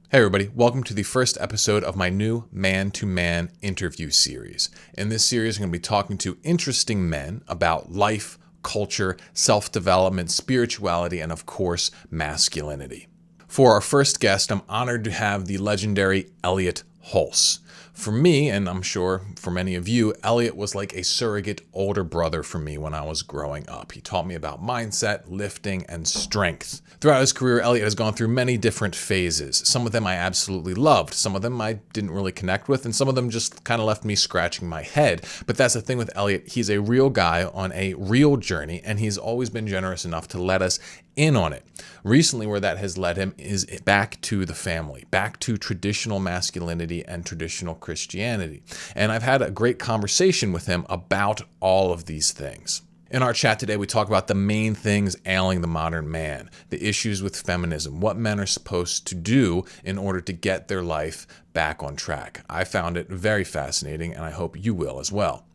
Hey everybody, welcome to the first episode of my new Man2Man interview series. In this series, I'm going to be talking to interesting men about life, culture, self-development, spirituality, and of course, masculinity. For our first guest, I'm honored to have the legendary Elliott Hulse. For me, and I'm sure for many of you, Elliott was like a surrogate older brother for me when I was growing up. He taught me about mindset, lifting, and strength. Throughout his career, Elliott has gone through many different phases. Some of them I absolutely loved. Some of them I didn't really connect with, and some of them just kind of left me scratching my head. But that's the thing with Elliott. He's a real guy on a real journey, and he's always been generous enough to let us in on it. Recently, where that has led him is back to the family, back to traditional masculinity and traditional Christianity. And I've had a great conversation with him about all of these things. In our chat today, we talk about the main things ailing the modern man, the issues with feminism, what men are supposed to do in order to get their life back on track. I found it very fascinating, and I hope you will as well.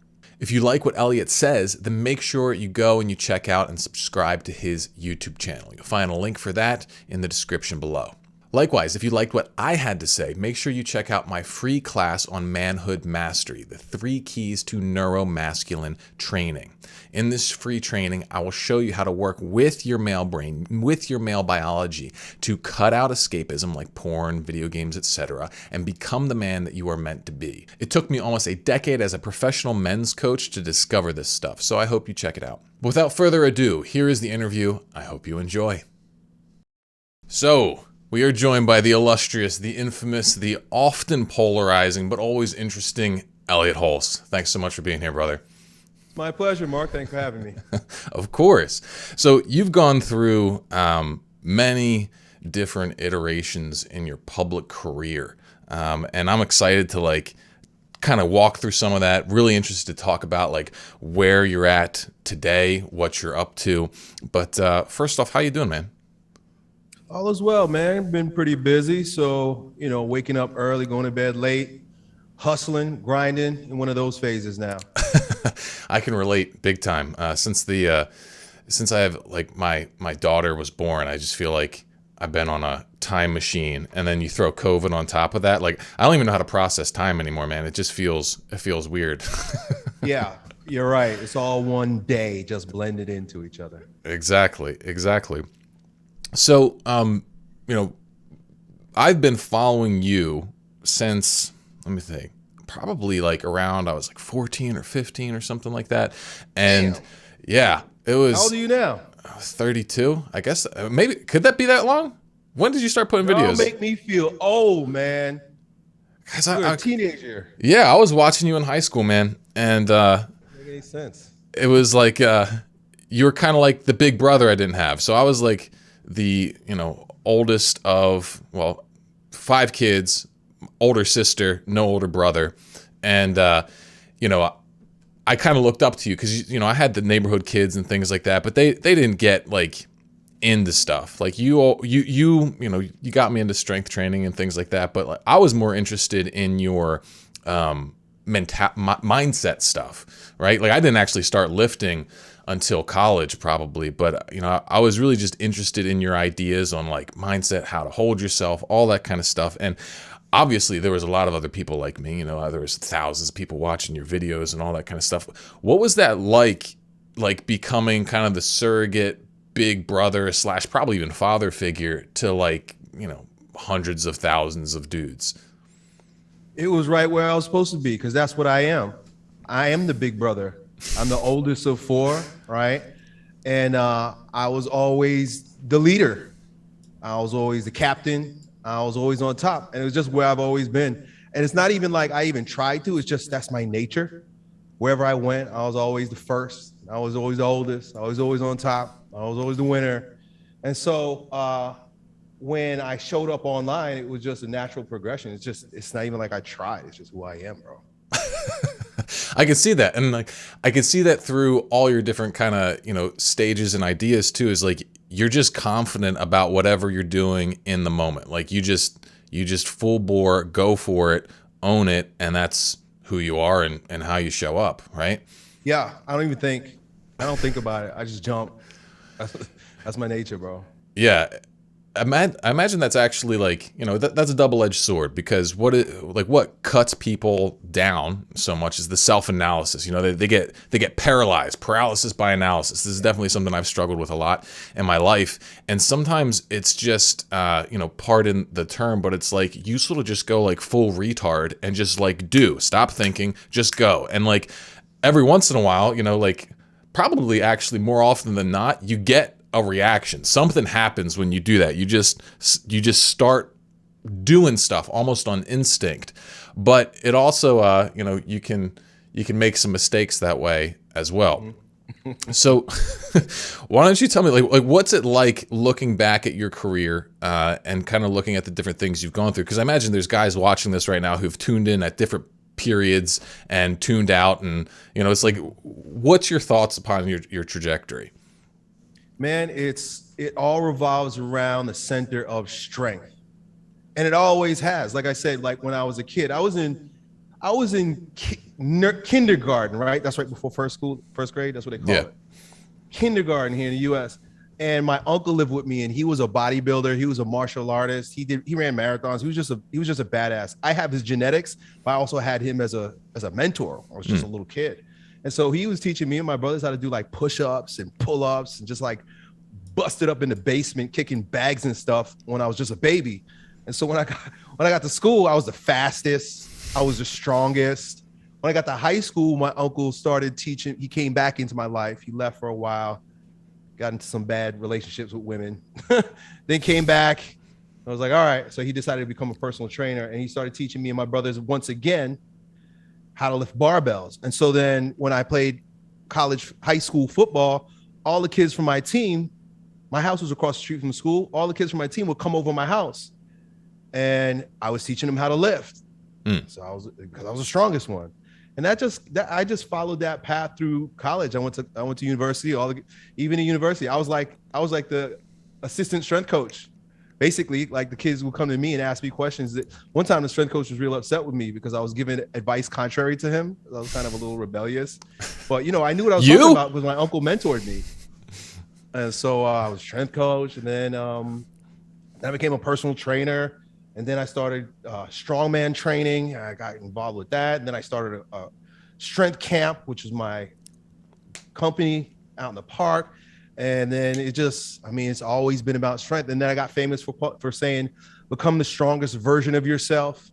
If you like what Elliott says, then make sure you go and you check out and subscribe to his YouTube channel. You'll find a link for that in the description below. Likewise, if you liked what I had to say, make sure you check out my free class on manhood mastery, the 3 keys to neuromasculine training. In this free training, I will show you how to work with your male brain, with your male biology, to cut out escapism like porn, video games, etc., and become the man that you are meant to be. It took me almost a decade as a professional men's coach to discover this stuff, so I hope you check it out. Without further ado, here is the interview. I hope you enjoy. So, we are joined by the illustrious, the infamous, the often polarizing, but always interesting Elliott Hulse. Thanks so much for being here, brother. My pleasure, Mark. Thanks for having me. Of course. So you've gone through many different iterations in your public career. And I'm excited to kind of walk through some of that. Really interested to talk about where you're at today, what you're up to. But first off, how you doing, man? All is well, man. Been pretty busy. So, waking up early, going to bed late, hustling, grinding, in one of those phases now. I can relate big time. Since I have my daughter was born, I just feel like I've been on a time machine. And then you throw COVID on top of that. I don't even know how to process time anymore, man. It feels weird. Yeah, you're right. It's all one day just blended into each other. Exactly. So, I've been following you since, let me think, probably around, I was 14 or 15 or something like that. And Damn. yeah, it was. How old are you now? 32, I guess. Maybe, could that be that long? When did you start putting videos? Don't make me feel old, man. You're a teenager. Yeah, I was watching you in high school, man. And Doesn't make any sense. it was you were kind of like the big brother I didn't have. So I was the oldest of 5 kids, older sister, no older brother, and I kind of looked up to you because I had the neighborhood kids and things like that, but they didn't get into stuff you got me into strength training and things like that, but I was more interested in your mindset stuff, right? I didn't actually start lifting until college probably, but I was really just interested in your ideas on mindset, how to hold yourself, all that kind of stuff. And obviously there was a lot of other people like me, there was thousands of people watching your videos and all that kind of stuff. What was that like becoming kind of the surrogate big brother / probably even father figure to hundreds of thousands of dudes? It was right where I was supposed to be, because that's what I am. I am the big brother. I'm the oldest of 4, right? And I was always the leader. I was always the captain. I was always on top. And it was just where I've always been. And it's not even like I even tried to. It's just that's my nature. Wherever I went, I was always the first. I was always the oldest. I was always on top. I was always the winner. And so when I showed up online, it was just a natural progression. It's not even like I tried. It's just who I am, bro. I can see that. And I can see that through all your different kind of, stages and ideas too, is you're just confident about whatever you're doing in the moment. You just full bore, go for it, own it. And that's who you are and how you show up. Right. Yeah. I don't think about it. I just jump. That's my nature, bro. Yeah. I imagine that's actually like, that's a double-edged sword, because what cuts people down so much is the self-analysis. They get paralyzed, paralysis by analysis. This is definitely something I've struggled with a lot in my life. And sometimes it's just, pardon the term, but it's like useful to just go like full retard and just like stop thinking, just go. And like every once in a while, probably actually more often than not, you get a reaction. Something happens when you do that. You just start doing stuff almost on instinct. But it also, you can make some mistakes that way as well. So why don't you tell me, like what's it like looking back at your career and kind of looking at the different things you've gone through? Because I imagine there's guys watching this right now who've tuned in at different periods and tuned out, and it's like, what's your thoughts upon your trajectory? Man, it all revolves around the center of strength, and it always has. Like I said, like when I was a kid, I was in kindergarten, right? That's right before first grade. That's what they call it. Kindergarten here in the U.S. And my uncle lived with me, and he was a bodybuilder. He was a martial artist. He ran marathons. He was just a badass. I have his genetics, but I also had him as a mentor. I was just a little kid. And so he was teaching me and my brothers how to do like push-ups and pull-ups and just like busted up in the basement, kicking bags and stuff when I was just a baby. And so when I got to school, I was the fastest. I was the strongest. When I got to high school, my uncle started teaching. He came back into my life. He left for a while, got into some bad relationships with women, then came back. I was like, all right. So he decided to become a personal trainer, and he started teaching me and my brothers once again how to lift barbells. And so then when I played high school football, all the kids from my team, my house was across the street from the school. All the kids from my team would come over to my house, and I was teaching them how to lift. So because I was the strongest one. And I just followed that path through college. I went to university, even in university, I was like the assistant strength coach. Basically, like the kids would come to me and ask me questions. One time the strength coach was real upset with me because I was giving advice contrary to him. I was kind of a little rebellious, but I knew what I was talking about because my uncle mentored me. And so I was strength coach, and then I became a personal trainer. And then I started strongman training. I got involved with that. And then I started a strength camp, which is my company out in the park. And then it's always been about strength. And then I got famous for saying, become the strongest version of yourself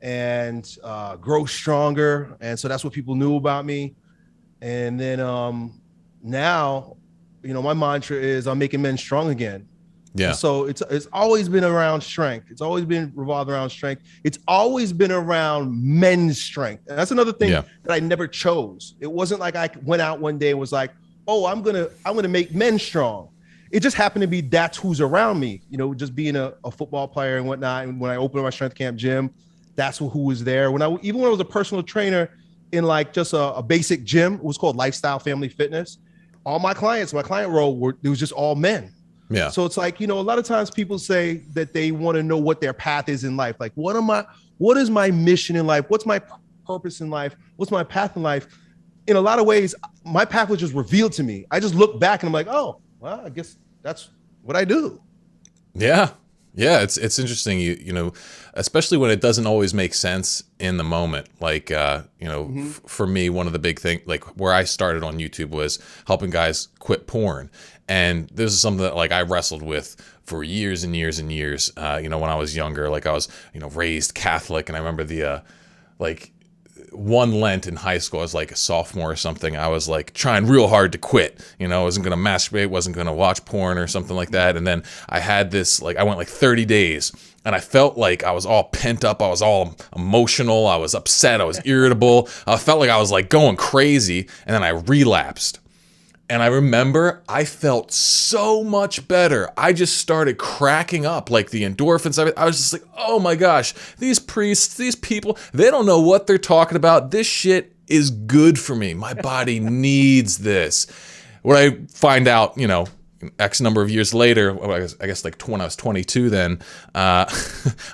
and grow stronger. And so that's what people knew about me. And then now, my mantra is I'm making men strong again. Yeah. And so it's always been around strength. It's always been revolved around strength. It's always been around men's strength. And that's another thing that I never chose. It wasn't like I went out one day and was like, oh, I'm gonna make men strong. It just happened to be that's who's around me. Just being a football player and whatnot. And when I opened my strength camp gym, that's who was there. Even when I was a personal trainer in like just a basic gym, it was called Lifestyle Family Fitness. All my client role it was just all men. Yeah. So it's like, a lot of times people say that they want to know what their path is in life. Like, what is my mission in life? What's my purpose in life? What's my path in life? In a lot of ways, my path was just revealed to me. I just look back and I'm like, oh, well, I guess that's what I do. Yeah. Yeah. It's interesting, especially when it doesn't always make sense in the moment. Like, for me, one of the big things, like where I started on YouTube was helping guys quit porn. And this is something that like I wrestled with for years and years and years. When I was younger, like I was, raised Catholic. And I remember the, one Lent in high school, I was like a sophomore or something. I was like trying real hard to quit. I wasn't going to masturbate, wasn't going to watch porn or something like that. And then I had this, I went like 30 days and I felt like I was all pent up. I was all emotional. I was upset. I was irritable. I felt like I was like going crazy. And then I relapsed. And I remember I felt so much better. I just started cracking up, like the endorphins. I was just like, oh my gosh, these priests, these people, they don't know what they're talking about. This shit is good for me. My body needs this. When I find out, X number of years later, I guess like when I was 22 then, I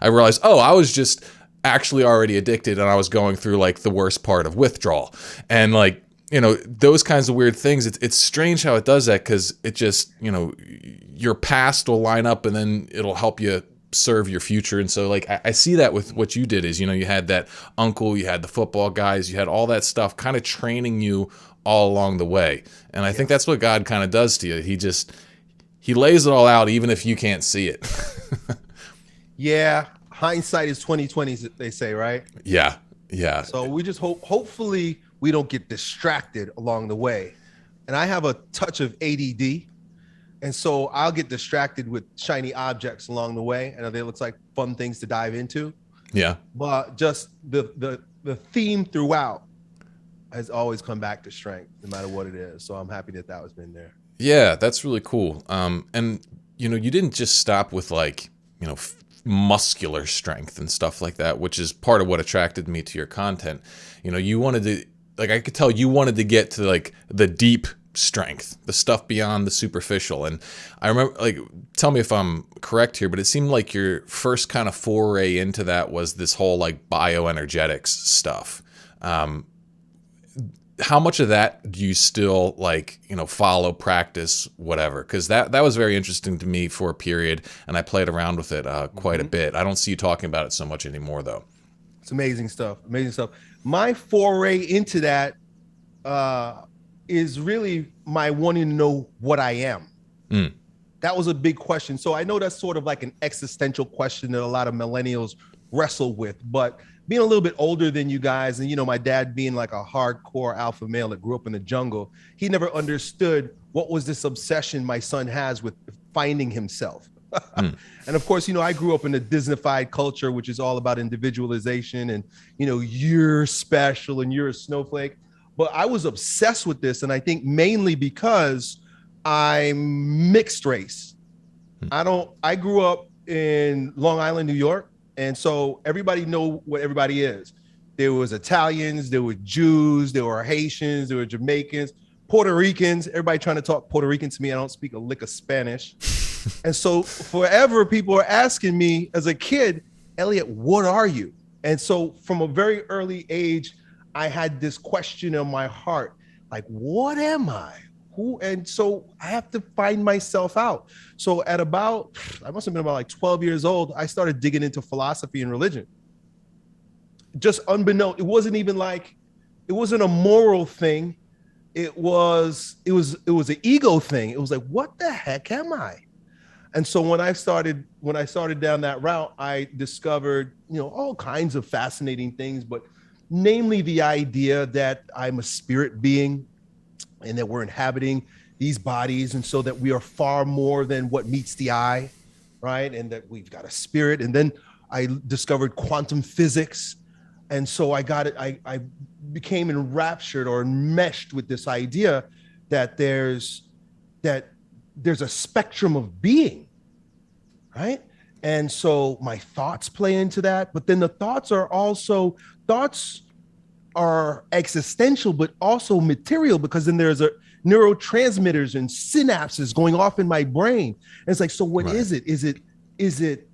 realized, I was just actually already addicted and I was going through like the worst part of withdrawal. And like, those kinds of weird things. It's strange how it does that, because it just, your past will line up and then it'll help you serve your future. And so like I see that with what you did is, you had that uncle, you had the football guys, you had all that stuff kind of training you all along the way. And I think that's what God kind of does to you. He lays it all out even if you can't see it. Yeah, hindsight is 20/20, they say, right? Yeah. So we just hopefully we don't get distracted along the way. And I have a touch of ADD. And so I'll get distracted with shiny objects along the way. And they look like fun things to dive into. Yeah. But just the theme throughout has always come back to strength, no matter what it is. So I'm happy that has been there. Yeah, that's really cool. And you didn't just stop with like, muscular strength and stuff like that, which is part of what attracted me to your content. You wanted to, like, I could tell you wanted to get to like the deep strength, the stuff beyond the superficial. And I remember, like, tell me if I'm correct here, but it seemed like your first kind of foray into that was this whole like bioenergetics stuff. How much of that do you still like, follow, practice, whatever? Because that was very interesting to me for a period, and I played around with it quite a bit. I don't see you talking about it so much anymore, though. It's amazing stuff. Amazing stuff. My foray into that is really my wanting to know what I am. That was a big question. So I know that's sort of like an existential question that a lot of millennials wrestle with, but being a little bit older than you guys, and my dad being like a hardcore alpha male that grew up in the jungle, he never understood what was this obsession my son has with finding himself. And of course, I grew up in a Disneyfied culture, which is all about individualization and, you're special and you're a snowflake. But I was obsessed with this, and I think mainly because I'm mixed race. I grew up in Long Island, New York. And so everybody know what everybody is. There was Italians, there were Jews, there were Haitians, there were Jamaicans, Puerto Ricans. Everybody trying to talk Puerto Rican to me. I don't speak a lick of Spanish. And so forever people are asking me as a kid, Elliott, what are you? And so from a very early age, I had this question in my heart, like, what am I? And so I have to find myself out. So I must have been about like 12 years old, I started digging into philosophy and religion. Just unbeknownst, it wasn't a moral thing. It was an ego thing. It was like, what the heck am I? And so when I started down that route, I discovered, all kinds of fascinating things, but namely the idea that I'm a spirit being, and that we're inhabiting these bodies, and so that we are far more than what meets the eye, right? And that we've got a spirit. And then I discovered quantum physics. And so I became enraptured or enmeshed with this idea that there's a spectrum of being, right? And so my thoughts play into that, but then the thoughts are existential, but also material, because then there's neurotransmitters and synapses going off in my brain. And it's like, so what is it? Is it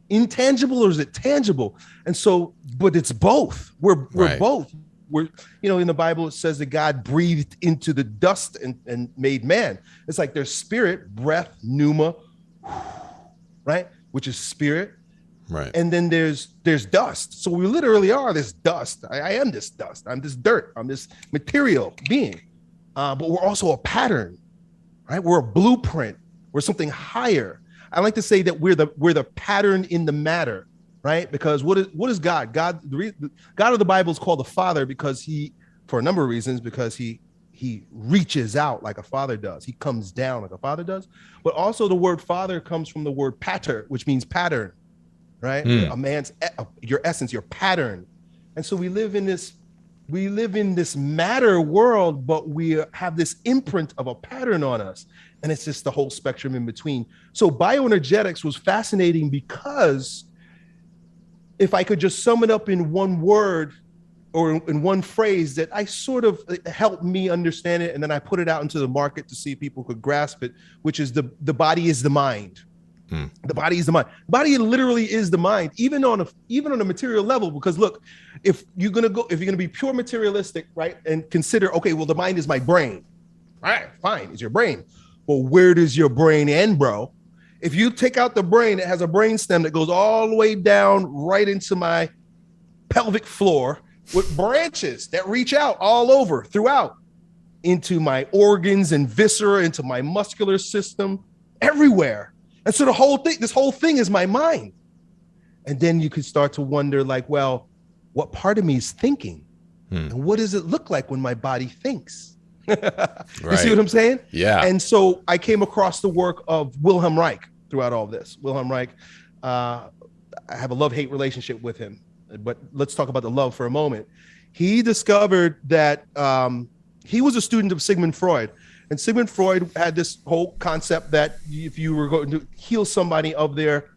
intangible or is it tangible? And so, but it's both. We're both. We're, in the Bible, it says that God breathed into the dust and made man. It's like there's spirit, breath, pneuma, right? Which is spirit. Right. And then there's dust. So we literally are this dust. I am this dust. I'm this dirt. I'm this material being. But we're also a pattern, right? We're a blueprint. We're something higher. I like to say that we're the pattern in the matter, right? Because what is God? God of the Bible is called the Father because for a number of reasons, because he reaches out like a father does. He comes down like a father does. But also the word father comes from the word pater, which means pattern. Right? A man's, your essence, your pattern. And so we live in this matter world, but we have this imprint of a pattern on us. And it's just the whole spectrum in between. So bioenergetics was fascinating because if I could just sum it up in one word or in one phrase that I sort of helped me understand it. And then I put it out into the market to see if people could grasp it, which is the body is the mind. The body is the mind. The body literally is the mind, even on a material level. Because look, if you're gonna be pure materialistic, right, and consider, okay, well, the mind is my brain. All right, fine, it's your brain. But where does your brain end, bro? If you take out the brain, it has a brain stem that goes all the way down right into my pelvic floor with branches that reach out all over throughout into my organs and viscera, into my muscular system, everywhere. And so this whole thing is my mind. And then you could start to wonder, like, well, what part of me is thinking? And what does it look like when my body thinks? You see what I'm saying? Yeah. And so I came across the work of Wilhelm Reich throughout all this. Wilhelm Reich, I have a love-hate relationship with him, but let's talk about the love for a moment. He discovered that he was a student of Sigmund Freud, and Sigmund Freud had this whole concept that if you were going to heal somebody of their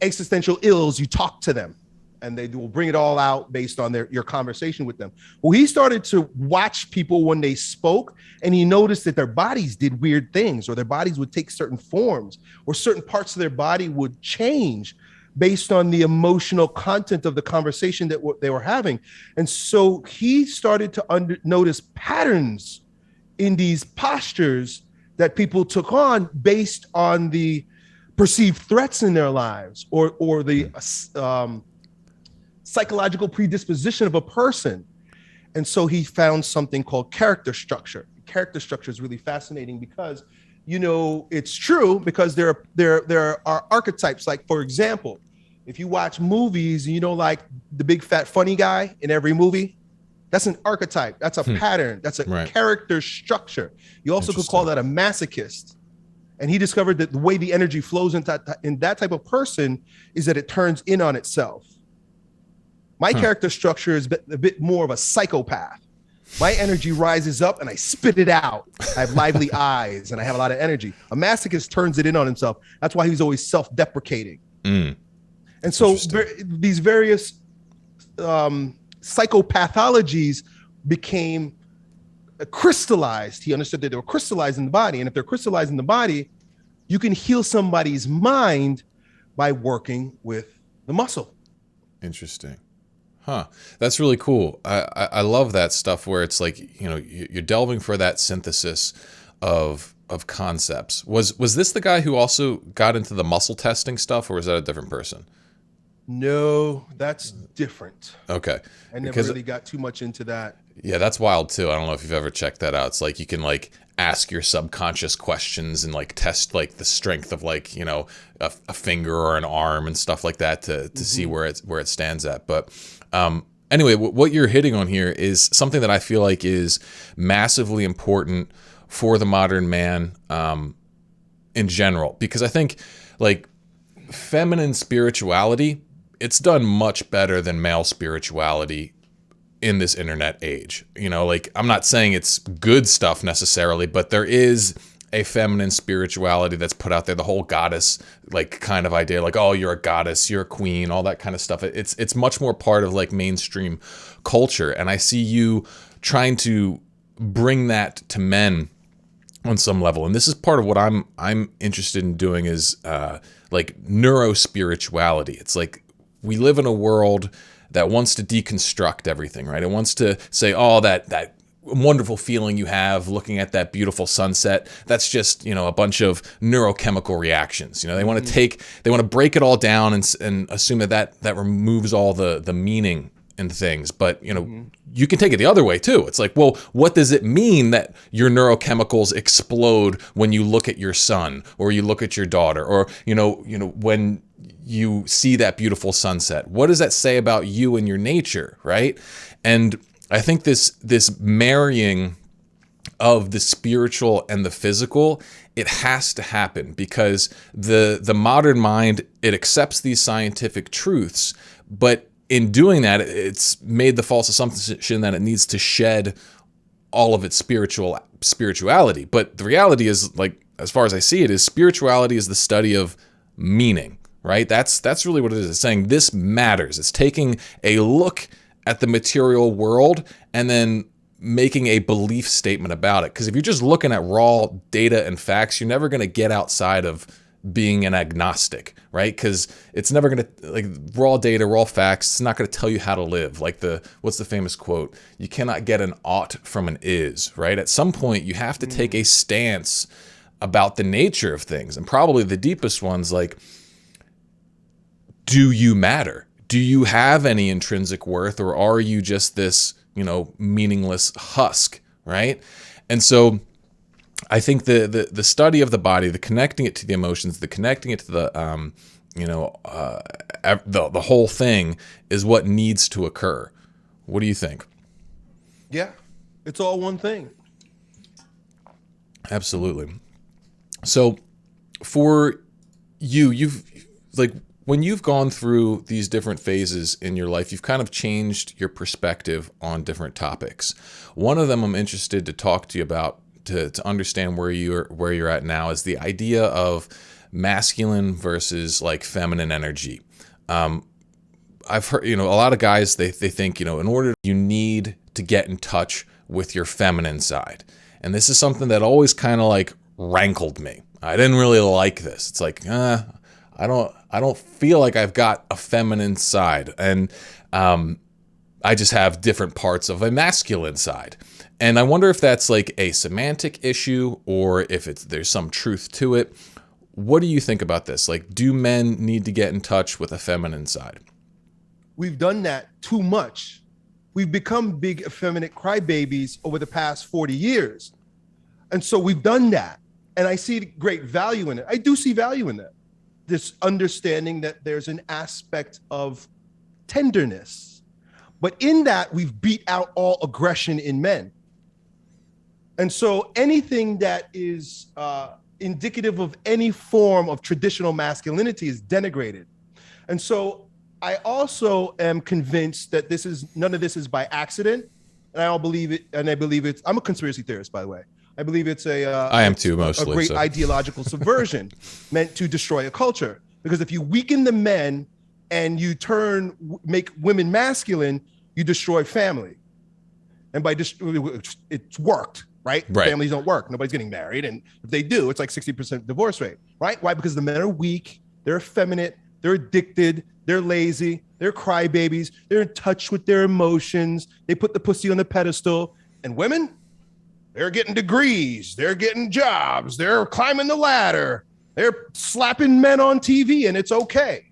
existential ills, you talk to them, and they will bring it all out based on your conversation with them. Well, he started to watch people when they spoke, and he noticed that their bodies did weird things, or their bodies would take certain forms, or certain parts of their body would change based on the emotional content of the conversation that they were having. And so he started to notice patterns in these postures that people took on based on the perceived threats in their lives, or the psychological predisposition of a person. And so he found something called character structure. Character structure is really fascinating because, it's true, because there are archetypes. Like, for example, if you watch movies, like the big fat funny guy in every movie, that's an archetype. That's a pattern. That's a character structure. You also could call that a masochist. And he discovered that the way the energy flows in that type of person is that it turns in on itself. My character structure is a bit more of a psychopath. My energy rises up and I spit it out. I have lively eyes and I have a lot of energy. A masochist turns it in on himself. That's why he's always self-deprecating. And so these various psychopathologies became crystallized. He understood that they were crystallized in the body. And if they're crystallized in the body, you can heal somebody's mind by working with the muscle. Interesting. Huh. That's really cool. I love that stuff where it's like, you're delving for that synthesis of concepts. Was this the guy who also got into the muscle testing stuff, or was that a different person? No, that's different. Okay. I never really got too much into that. Yeah, that's wild too. I don't know if you've ever checked that out. It's like you can ask your subconscious questions and test the strength of a finger or an arm and stuff like that to see where it stands at. But anyway, what you're hitting on here is something that I feel like is massively important for the modern man in general, because I think feminine spirituality, it's done much better than male spirituality in this internet age. I'm not saying it's good stuff necessarily, but there is a feminine spirituality that's put out there, the whole goddess kind of idea, oh, you're a goddess, you're a queen, all that kind of stuff. It's much more part of mainstream culture. And I see you trying to bring that to men on some level. And this is part of what I'm interested in doing is neurospirituality. It's we live in a world that wants to deconstruct everything, right? It wants to say, oh, that wonderful feeling you have looking at that beautiful sunset, that's just, a bunch of neurochemical reactions. They want to break it all down and assume that removes all the meaning in things. But, you can take it the other way too. It's well, what does it mean that your neurochemicals explode when you look at your son or you look at your daughter, or, when you see that beautiful sunset? What does that say about you and your nature, right? And I think this marrying of the spiritual and the physical, it has to happen, because the modern mind, it accepts these scientific truths, but in doing that, it's made the false assumption that it needs to shed all of its spirituality. But the reality is, as far as I see it, is spirituality is the study of meaning, right? That's really what it is. It's saying this matters. It's taking a look at the material world and then making a belief statement about it. Because if you're just looking at raw data and facts, you're never going to get outside of being an agnostic, right? Because it's never going to, like, raw data, raw facts, it's not going to tell you how to live. Like what's the famous quote? You cannot get an ought from an is, right? At some point, you have to take a stance about the nature of things. And probably the deepest one's like, do you matter? Do you have any intrinsic worth, or are you just this, meaningless husk, right? And so I think the study of the body, the connecting it to the emotions, the connecting it to the the whole thing is what needs to occur. What do you think? Yeah, it's all one thing. Absolutely. So for you've like, when you've gone through these different phases in your life, you've kind of changed your perspective on different topics. One of them I'm interested to talk to you about, to understand where you're at now, is the idea of masculine versus like feminine energy. I've heard, a lot of guys, they think, in order, you need to get in touch with your feminine side. And this is something that always kind of like rankled me. I didn't really like this. It's like, I don't feel like I've got a feminine side, and I just have different parts of a masculine side. And I wonder if that's like a semantic issue, or if there's some truth to it. What do you think about this? Like, do men need to get in touch with a feminine side? We've done that too much. We've become big effeminate crybabies over the past 40 years. And so we've done that. And I see great value in it. I do see value in that. This understanding that there's an aspect of tenderness. But in that, we've beat out all aggression in men. And so anything that is indicative of any form of traditional masculinity is denigrated. And so I also am convinced that none of this is by accident. And I believe it. I'm a conspiracy theorist, by the way. I believe it's I am too, mostly, a great ideological subversion meant to destroy a culture. Because if you weaken the men and you make women masculine, you destroy family. And it's worked, right? Families don't work. Nobody's getting married. And if they do, it's like 60% divorce rate, right? Why? Because the men are weak, they're effeminate, they're addicted, they're lazy, they're crybabies, they're in touch with their emotions, they put the pussy on the pedestal. And women, they're getting degrees, they're getting jobs, they're climbing the ladder, they're slapping men on TV, and it's okay.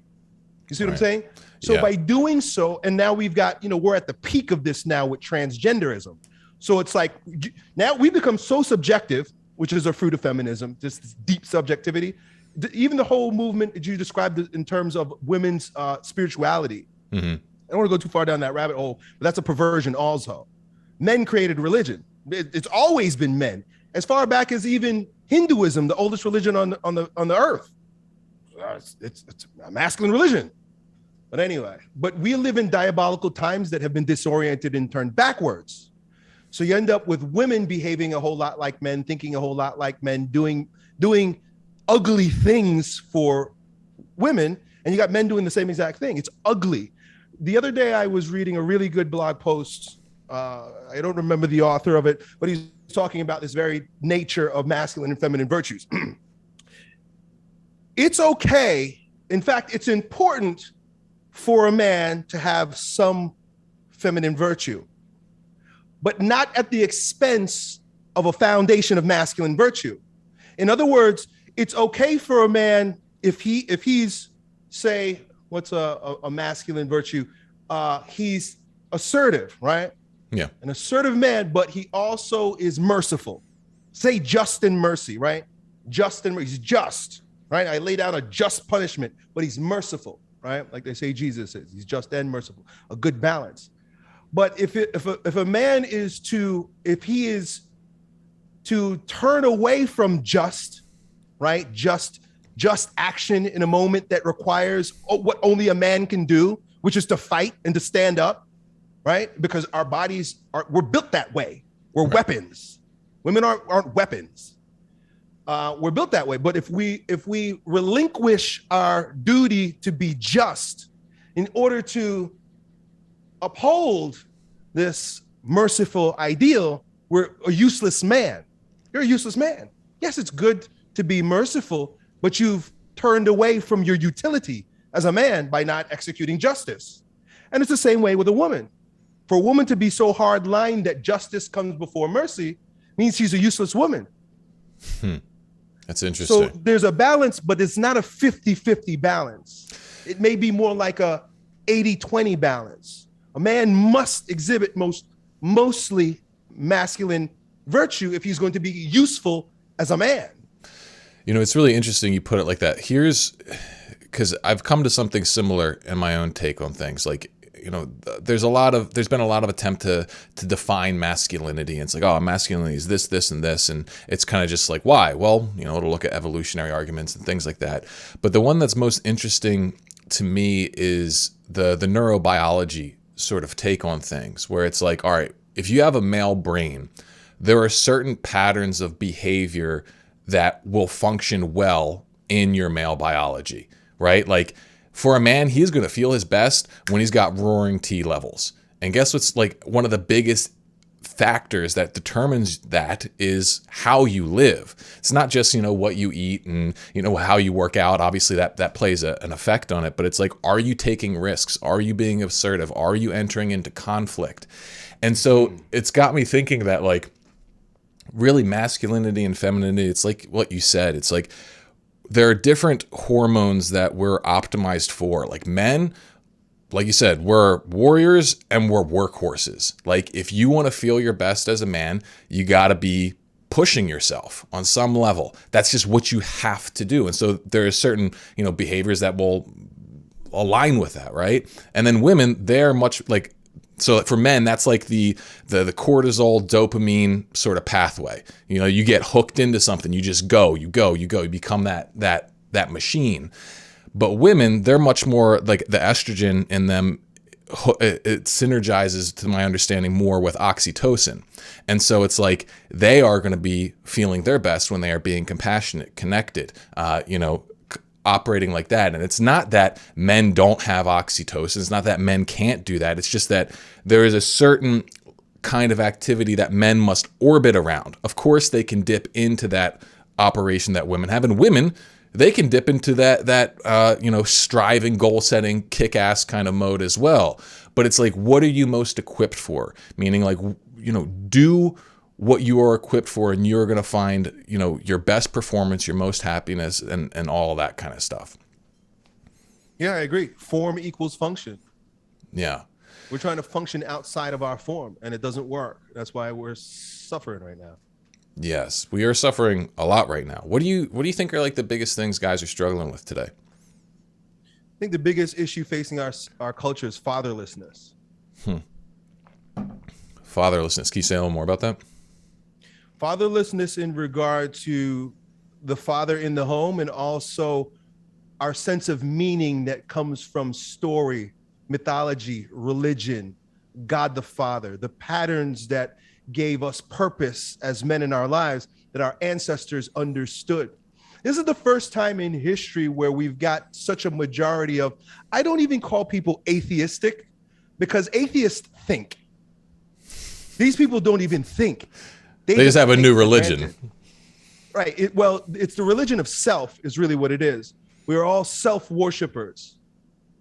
You see what I'm saying? So by doing so, and now we've got, we're at the peak of this now with transgenderism. So it's like, now we become so subjective, which is a fruit of feminism, this deep subjectivity. Even the whole movement that you described in terms of women's spirituality. Mm-hmm. I don't want to go too far down that rabbit hole, but that's a perversion also. Men created religion. It's always been men, as far back as even Hinduism, the oldest religion on the earth. It's a masculine religion. But anyway, we live in diabolical times that have been disoriented and turned backwards. So you end up with women behaving a whole lot like men, thinking a whole lot like men, doing ugly things for women, and you got men doing the same exact thing. It's ugly. The other day I was reading a really good blog post. I don't remember the author of it, but he's talking about this very nature of masculine and feminine virtues. It's okay. In fact, it's important for a man to have some feminine virtue, but not at the expense of a foundation of masculine virtue. In other words, it's okay for a man if he's, say, what's a masculine virtue? He's assertive, right? Yeah. An assertive man, but he also is merciful. Say just in mercy, right? He's just, right? I lay down a just punishment, but he's merciful, right? Like they say Jesus is. He's just and merciful. A good balance. But if a man is to turn away from just, right? Just action in a moment that requires what only a man can do, which is to fight and to stand up, right? Because our bodies we're built that way. We're weapons. Women aren't weapons. We're built that way. But if we relinquish our duty to be just in order to uphold this merciful ideal, we're a useless man. You're a useless man. Yes, it's good to be merciful, but you've turned away from your utility as a man by not executing justice. And it's the same way with a woman. For a woman to be so hard-lined that justice comes before mercy means she's a useless woman. That's interesting. So there's a balance, but it's not a 50-50 balance. It may be more like a 80-20 balance. A man must exhibit mostly masculine virtue if he's going to be useful as a man. You know, it's really interesting you put it like that. Because I've come to something similar in my own take on things. Like, you know, there's been a lot of attempt to define masculinity. And it's like, oh, masculinity is this, this, and this. And it's kind of just like, why? Well, you know, it'll look at evolutionary arguments and things like that. But the one that's most interesting to me is the neurobiology sort of take on things, where it's like, all right, if you have a male brain, there are certain patterns of behavior that will function well in your male biology, right? Like, for a man, he's going to feel his best when he's got roaring T levels. And guess what's like one of the biggest factors that determines that is how you live. It's not just, you know, what you eat and, you know, how you work out. Obviously that plays an effect on it, but it's like, are you taking risks? Are you being assertive? Are you entering into conflict? And so it's got me thinking that, like, really masculinity and femininity, it's like what you said. It's like, there are different hormones that we're optimized for. Like men, like you said, we're warriors and we're workhorses. Like, if you want to feel your best as a man, you got to be pushing yourself on some level. That's just what you have to do. And so there are certain, you know, behaviors that will align with that, right? And then women, they're much like, so for men, that's like the cortisol, dopamine sort of pathway. You know, you get hooked into something, you just go, you become that machine. But women, they're much more like the estrogen in them. It synergizes, to my understanding, more with oxytocin. And so it's like they are going to be feeling their best when they are being compassionate, connected, you know, operating like that. And it's not that men don't have oxytocin. It's not that men can't do that. It's just that there is a certain kind of activity that men must orbit around. Of course, they can dip into that operation that women have. And women, they can dip into that you know, striving, goal-setting, kick-ass kind of mode as well. But it's like, what are you most equipped for? Meaning, like, you know, do what you are equipped for, and you're going to find, you know, your best performance, your most happiness, and all of that kind of stuff. Yeah, I agree. Form equals function. Yeah. We're trying to function outside of our form, and it doesn't work. That's why we're suffering right now. Yes, we are suffering a lot right now. What do you think are like the biggest things guys are struggling with today? I think the biggest issue facing our culture is fatherlessness. Fatherlessness. Can you say a little more about that? Fatherlessness in regard to the father in the home, and also our sense of meaning that comes from story, mythology, religion, God the Father, the patterns that gave us purpose as men in our lives that our ancestors understood. This is the first time in history where we've got such a majority of, I don't even call people atheistic, because atheists think. These people don't even think. They just have a new religion. Right. It's the religion of self is really what it is. We're all self-worshipers,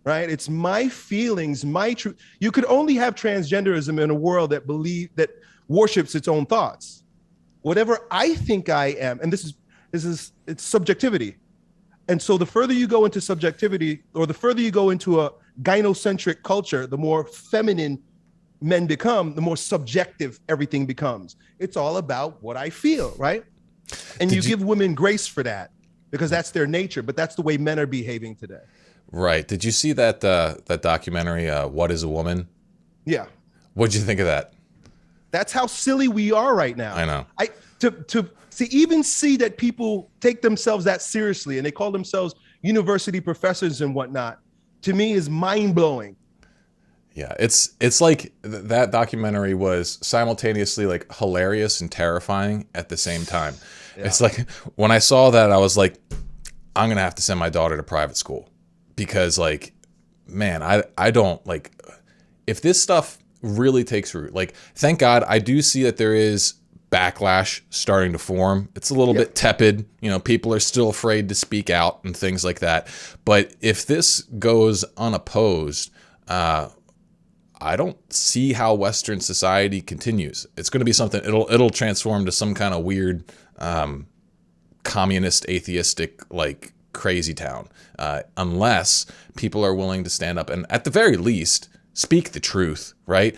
right? It's my feelings, my truth. You could only have transgenderism in a world that worships its own thoughts. Whatever I think I am, and it's subjectivity. And so the further you go into subjectivity, or the further you go into a gynocentric culture, the more feminine men become, the more subjective everything becomes. It's all about what I feel, right? And you give women grace for that, because that's their nature, but that's the way men are behaving today. Right. Did you see that documentary, What is a Woman? Yeah. What'd you think of that? That's how silly we are right now. I know. To even see that people take themselves that seriously, and they call themselves university professors and whatnot, to me is mind-blowing. Yeah, it's like that documentary was simultaneously like hilarious and terrifying at the same time. Yeah. It's like when I saw that, I was like, I'm gonna have to send my daughter to private school, because like, man, I don't like, if this stuff really takes root. Like, thank God I do see that there is backlash starting to form. It's a little bit tepid. People are still afraid to speak out and things like that. But if this goes unopposed, I don't see how Western society continues. It's going to be something. It'll transform to some kind of weird, communist, atheistic, like crazy town, unless people are willing to stand up and, at the very least, speak the truth. Right?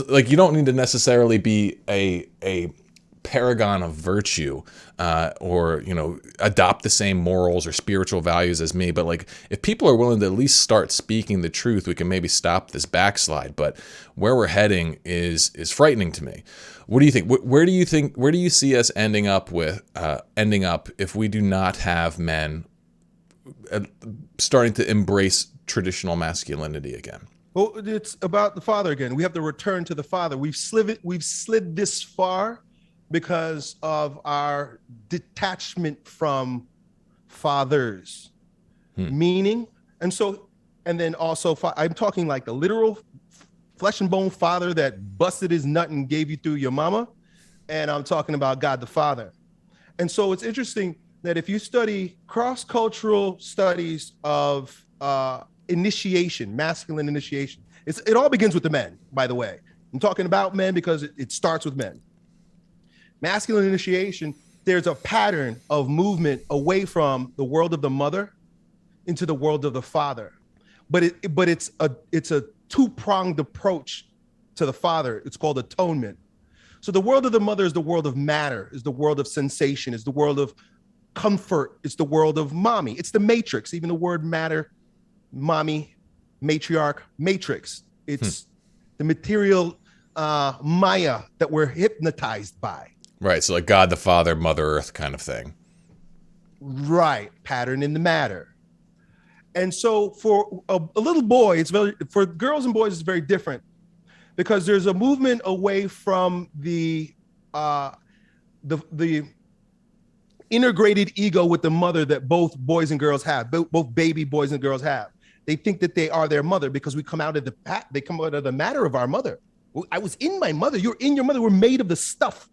Like, you don't need to necessarily be a paragon of virtue, or adopt the same morals or spiritual values as me, but like, if people are willing to at least start speaking the truth, we can maybe stop this backslide. But where we're heading is frightening to me. What do you think? Where do you see us ending up if we do not have men starting to embrace traditional masculinity again? Well, it's about the father again. We have to return to the father. We've slid this far because of our detachment from fathers, meaning, and then also, I'm talking like the literal flesh and bone father that busted his nut and gave you through your mama, and I'm talking about God the Father. And so it's interesting that if you study cross-cultural studies of initiation, masculine initiation, it all begins with the men, by the way. I'm talking about men because it starts with men. Masculine initiation, there's a pattern of movement away from the world of the mother into the world of the father. But it's a two-pronged approach to the father. It's called atonement. So the world of the mother is the world of matter, is the world of sensation, is the world of comfort, it's the world of mommy. It's the matrix, even the word matter, mommy, matriarch, matrix. It's the material Maya that we're hypnotized by. Right. So like God the Father, Mother Earth kind of thing. Right. Pattern in the matter. And so for a little boy, for girls and boys, it's very different, because there's a movement away from the integrated ego with the mother that both boys and girls have, both baby boys and girls have. They think that they are their mother because they come out of the matter of our mother. I was in my mother. You're in your mother. We're made of the stuff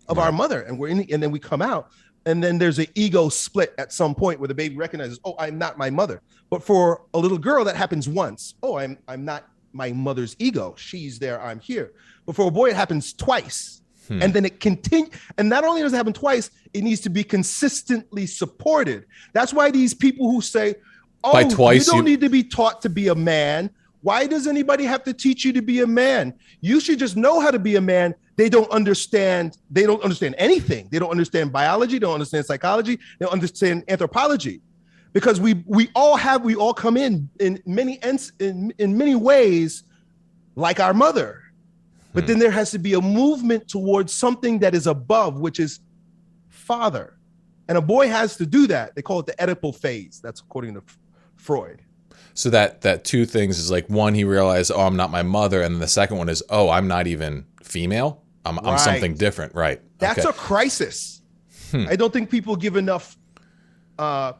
of our mother, and and then we come out, and then there's an ego split at some point where the baby recognizes, oh, I'm not my mother. But for a little girl, that happens once. Oh, I'm not my mother's ego. She's there, I'm here. But for a boy, it happens twice. And then it continues. And not only does it happen twice, it needs to be consistently supported. That's why these people who say, oh, you don't need to be taught to be a man. Why does anybody have to teach you to be a man? You should just know how to be a man. They don't understand anything. They don't understand biology. They don't understand psychology. They don't understand anthropology, because we all come in many ways like our mother. But then there has to be a movement towards something that is above, which is father. And a boy has to do that. They call it the Oedipal phase. That's according to Freud. So that two things is like, one, he realized, oh, I'm not my mother. And the second one is, oh, I'm not even female. I'm something different. Right. That's a crisis. I don't think people give enough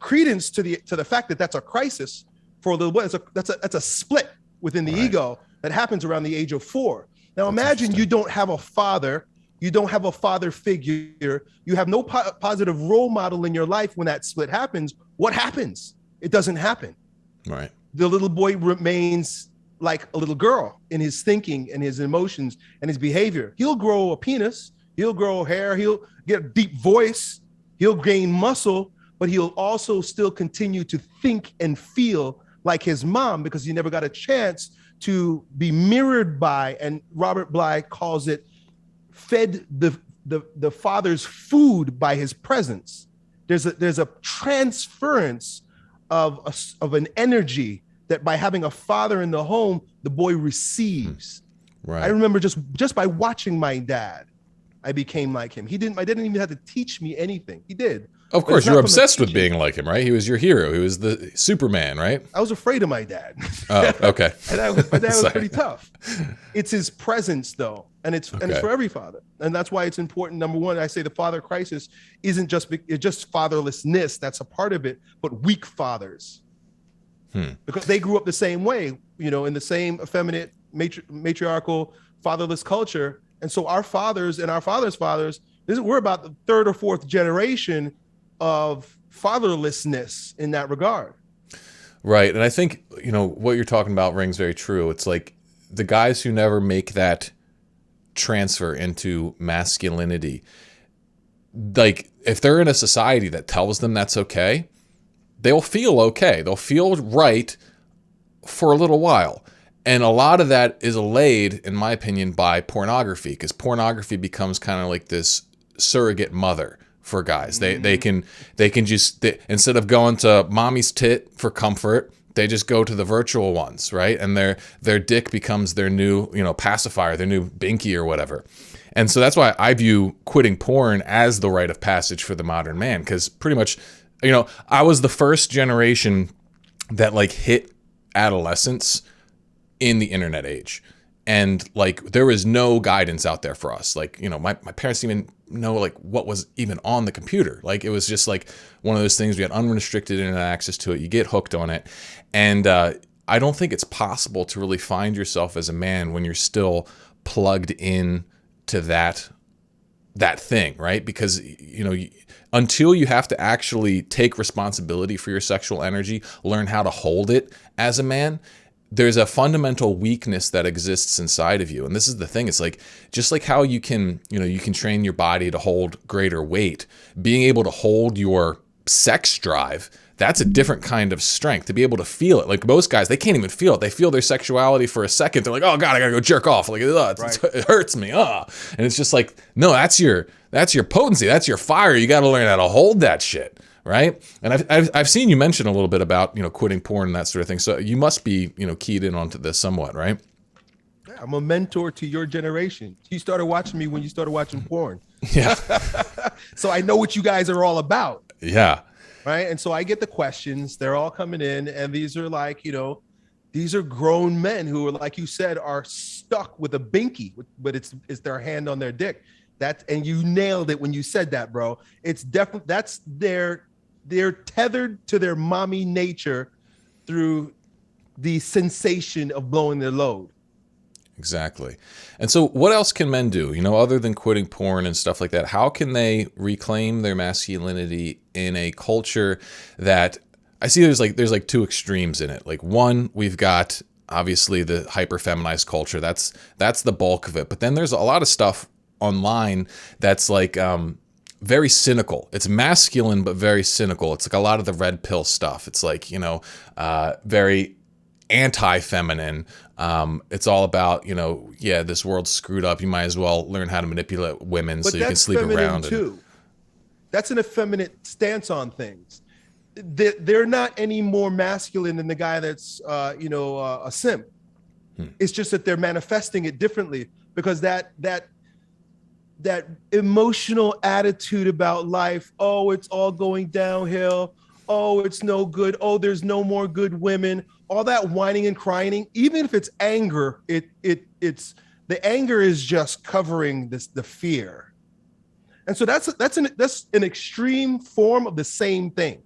credence to the fact that that's a crisis for a little bit. That's a split within the ego that happens around the age of 4. Now, imagine you don't have a father. You don't have a father figure. You have no positive role model in your life when that split happens. What happens? It doesn't happen. Right. The little boy remains like a little girl in his thinking and his emotions and his behavior. He'll grow a penis. He'll grow hair. He'll get a deep voice. He'll gain muscle, but he'll also still continue to think and feel like his mom, because he never got a chance to be mirrored by, and Robert Bly calls it, fed the father's food by his presence. There's a transference of an energy that by having a father in the home, the boy receives. Right. I remember just by watching my dad, I became like him. I didn't even have to teach me anything. He did. Of course, you're obsessed with being like him, right? He was your hero. He was the Superman, right? I was afraid of my dad. Oh, okay. My dad was pretty tough. It's his presence, though, and it's for every father, and that's why it's important. Number one, I say the father crisis isn't just fatherlessness. That's a part of it, but weak fathers, because they grew up the same way, in the same effeminate, matriarchal, fatherless culture, and so our fathers and our fathers' fathers We're about the third or fourth generation of fatherlessness in that regard. Right. And I think, what you're talking about rings very true. It's like the guys who never make that transfer into masculinity, like if they're in a society that tells them that's okay, they'll feel okay. They'll feel right for a little while. And a lot of that is allayed, in my opinion, by pornography, because pornography becomes kind of like this surrogate mother for guys. They can just, instead of going to mommy's tit for comfort, they just go to the virtual ones, right? And their dick becomes their new, pacifier, their new binky or whatever. And so that's why I view quitting porn as the rite of passage for the modern man, because pretty much, I was the first generation that like hit adolescence in the internet age. And like, there was no guidance out there for us. Like, my parents didn't even know like what was even on the computer. Like, it was just like one of those things. We had unrestricted internet access to it. You get hooked on it. And I don't think it's possible to really find yourself as a man when you're still plugged in to that thing, right? Because, until you have to actually take responsibility for your sexual energy, learn how to hold it as a man, there's a fundamental weakness that exists inside of you. And this is the thing. It's like, just like how you can train your body to hold greater weight, being able to hold your sex drive, that's a different kind of strength, to be able to feel it. Like most guys, they can't even feel it. They feel their sexuality for a second. They're like, oh God, I gotta go jerk off. Like, it hurts me. And it's just like, no, that's your potency. That's your fire. You got to learn how to hold that shit. Right. And I've seen you mention a little bit about, quitting porn and that sort of thing. So you must be, keyed in onto this somewhat, right? Yeah, I'm a mentor to your generation. You started watching me when you started watching porn. Yeah. So I know what you guys are all about. Yeah. Right. And so I get the questions. They're all coming in. And these are like, these are grown men who are, like you said, are stuck with a binky, but it's their hand on their dick. And you nailed it when you said that, bro. It's definitely, they're tethered to their mommy nature through the sensation of blowing their load. Exactly. And so what else can men do, other than quitting porn and stuff like that? How can they reclaim their masculinity in a culture that I see there's like two extremes in it. Like, one, we've got obviously the hyper feminized culture. That's the bulk of it. But then there's a lot of stuff online that's like very cynical. It's masculine, but very cynical. It's like a lot of the red pill stuff. It's like, very anti-feminine. It's all about, this world's screwed up. You might as well learn how to manipulate women so you can sleep around. Too. That's an effeminate stance on things. They're not any more masculine than the guy that's, a simp. It's just that they're manifesting it differently, because that emotional attitude about life. Oh, it's all going downhill. Oh, it's no good. Oh, there's no more good women. All that whining and crying, even if it's anger, it's the anger is just covering the fear. And so that's an extreme form of the same thing.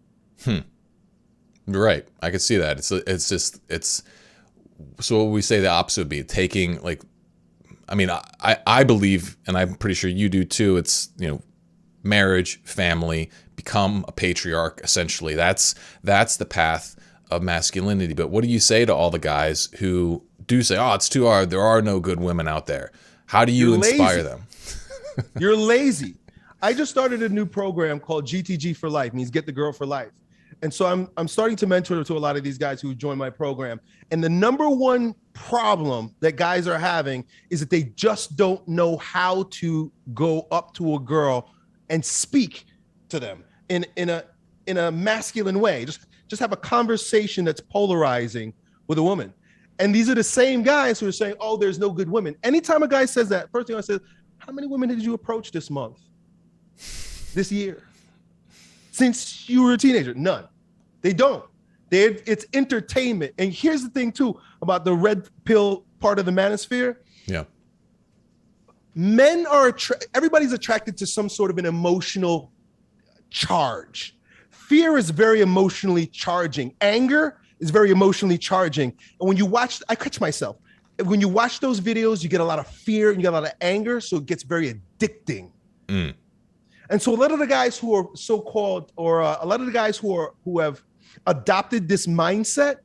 Right. I could see that. It's so what we say the opposite would be taking, like, I mean, I believe, and I'm pretty sure you do too, it's, marriage, family, become a patriarch, essentially. That's the path of masculinity. But what do you say to all the guys who do say, oh, it's too hard, there are no good women out there? How do you inspire them? You're lazy. I just started a new program called GTG for Life, means Get the Girl for Life. And so I'm starting to mentor to a lot of these guys who join my program. And the number one problem that guys are having is that they just don't know how to go up to a girl and speak to them in a masculine way. Just have a conversation that's polarizing with a woman. And these are the same guys who are saying, oh, there's no good women. Anytime a guy says that, first thing I say, how many women did you approach this month, this year? Since you were a teenager? None. They don't. It's entertainment. And here's the thing too about the red pill part of the manosphere. Yeah. Men are everybody's attracted to some sort of an emotional charge. Fear is very emotionally charging. Anger is very emotionally charging. And when you watch, I catch myself. When you watch those videos, you get a lot of fear and you get a lot of anger. So it gets very addicting. And so a lot of the guys who are so-called, or a lot of the guys who have adopted this mindset,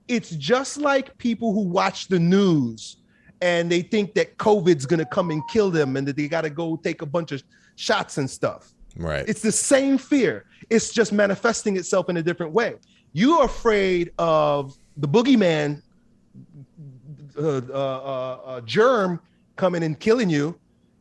it's just like people who watch the news and they think that COVID's going to come and kill them and that they got to go take a bunch of shots and stuff. Right. It's the same fear. It's just manifesting itself in a different way. You're afraid of the boogeyman germ coming and killing you,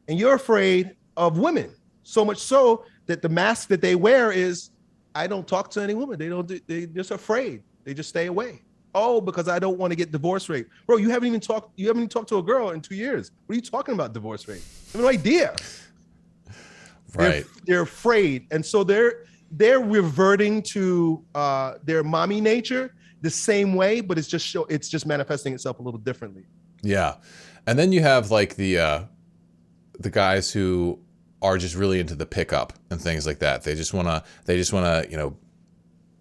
and you're afraid of women. So much so that the mask that they wear is, I don't talk to any woman. They're just afraid. They just stay away. Oh, because I don't want to get divorce rate. Bro, you haven't even talked to a girl in 2 years. What are you talking about divorce rate? I have no idea. Right. They're afraid. And so they're reverting to their mommy nature the same way, but it's just manifesting itself a little differently. Yeah. And then you have like the guys who are just really into the pickup and things like that. They just wanna,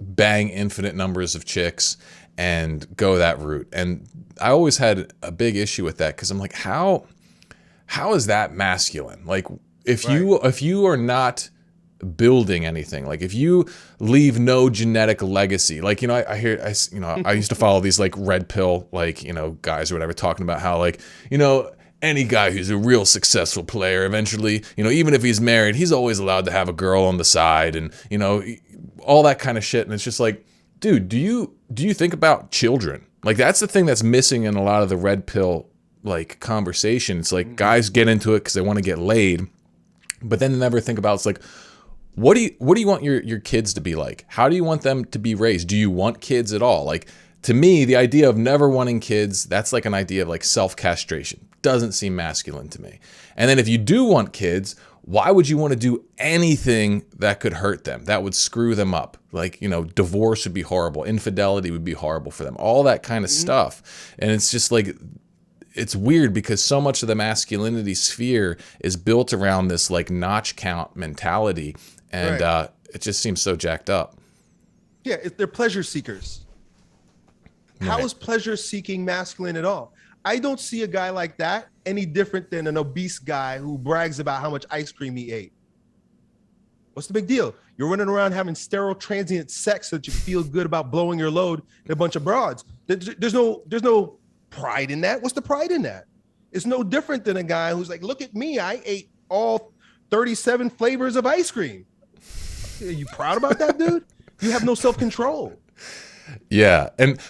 bang infinite numbers of chicks and go that route. And I always had a big issue with that, because I'm like, how is that masculine? Like, if you are not building anything, like if you leave no genetic legacy, like, I used to follow these like red pill, like, guys or whatever, talking about how, like, any guy who's a real successful player eventually, even if he's married, he's always allowed to have a girl on the side, and, all that kind of shit. And it's just like, dude, do you think about children? Like, that's the thing that's missing in a lot of the red pill like conversation. It's like guys get into it because they want to get laid, but then they never think about, it's like, what do you want your kids to be like? How do you want them to be raised? Do you want kids at all? Like, to me, the idea of never wanting kids, that's like an idea of like self-castration. Doesn't seem masculine to me. And then if you do want kids, why would you want to do anything that could hurt them, that would screw them up? Like, divorce would be horrible. Infidelity would be horrible for them. All that kind of stuff. And it's just like, it's weird because so much of the masculinity sphere is built around this like notch count mentality. And it just seems so jacked up. Yeah, they're pleasure seekers. How is pleasure seeking masculine at all? I don't see a guy like that any different than an obese guy who brags about how much ice cream he ate. What's the big deal? You're running around having sterile transient sex so that you feel good about blowing your load in a bunch of broads. There's no pride in that. What's the pride in that? It's no different than a guy who's like, look at me, I ate all 37 flavors of ice cream. Are you proud about that, dude? You have no self-control. Yeah.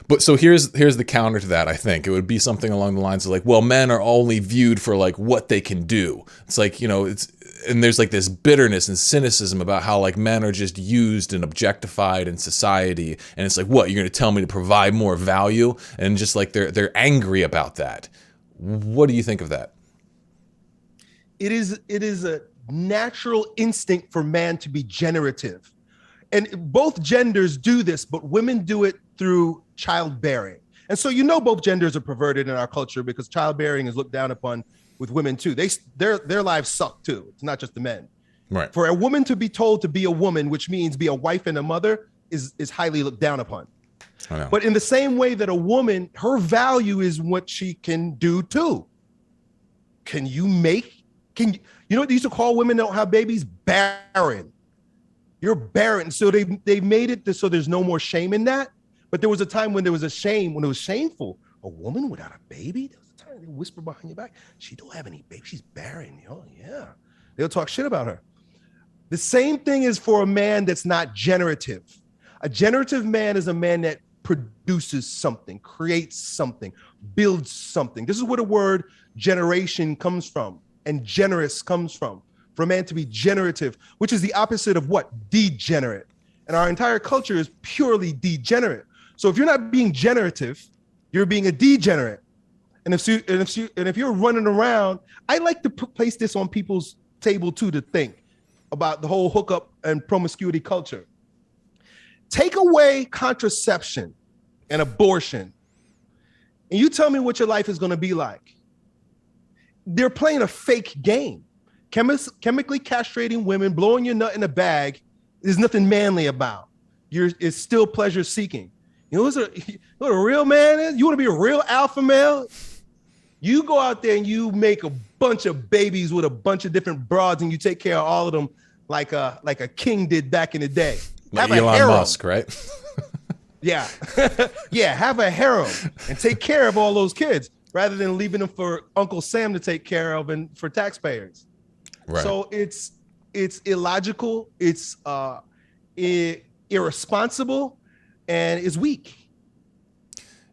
But so here's the counter to that. I think it would be something along the lines of like, well, men are only viewed for like what they can do. It's like, and there's like this bitterness and cynicism about how like men are just used and objectified in society. And it's like, what, you're going to tell me to provide more value? And just like they're angry about that. What do you think of that? It is a natural instinct for man to be generative. And both genders do this, but women do it through childbearing. And so both genders are perverted in our culture because childbearing is looked down upon with women too. Their lives suck too. It's not just the men. Right. For a woman to be told to be a woman, which means be a wife and a mother, is highly looked down upon. I know. But in the same way that a woman, her value is what she can do too. You know what they used to call women that don't have babies? Barren. You're barren. So they made it so there's no more shame in that. But there was a time when there was a shame, when it was shameful. A woman without a baby? There was a time they whisper behind your back, she don't have any baby, she's barren. Oh yeah. They'll talk shit about her. The same thing is for a man that's not generative. A generative man is a man that produces something, creates something, builds something. This is where the word generation comes from and generous comes from. For a man to be generative, which is the opposite of what? Degenerate. And our entire culture is purely degenerate. So if you're not being generative, you're being a degenerate. And if you're running around, I like to place this on people's table too, to think about the whole hookup and promiscuity culture. Take away contraception and abortion, and you tell me what your life is going to be like. They're playing a fake game. Chemically castrating women, blowing your nut in a bag, there's nothing manly about. It's still pleasure seeking. You know what a real man is? You want to be a real alpha male? You go out there and you make a bunch of babies with a bunch of different broads and you take care of all of them like a king did back in the day. Like Have a Elon harem. Musk, right? Yeah. Yeah, have a harem and take care of all those kids rather than leaving them for Uncle Sam to take care of and for taxpayers. Right. So it's illogical, it's irresponsible, and it's weak.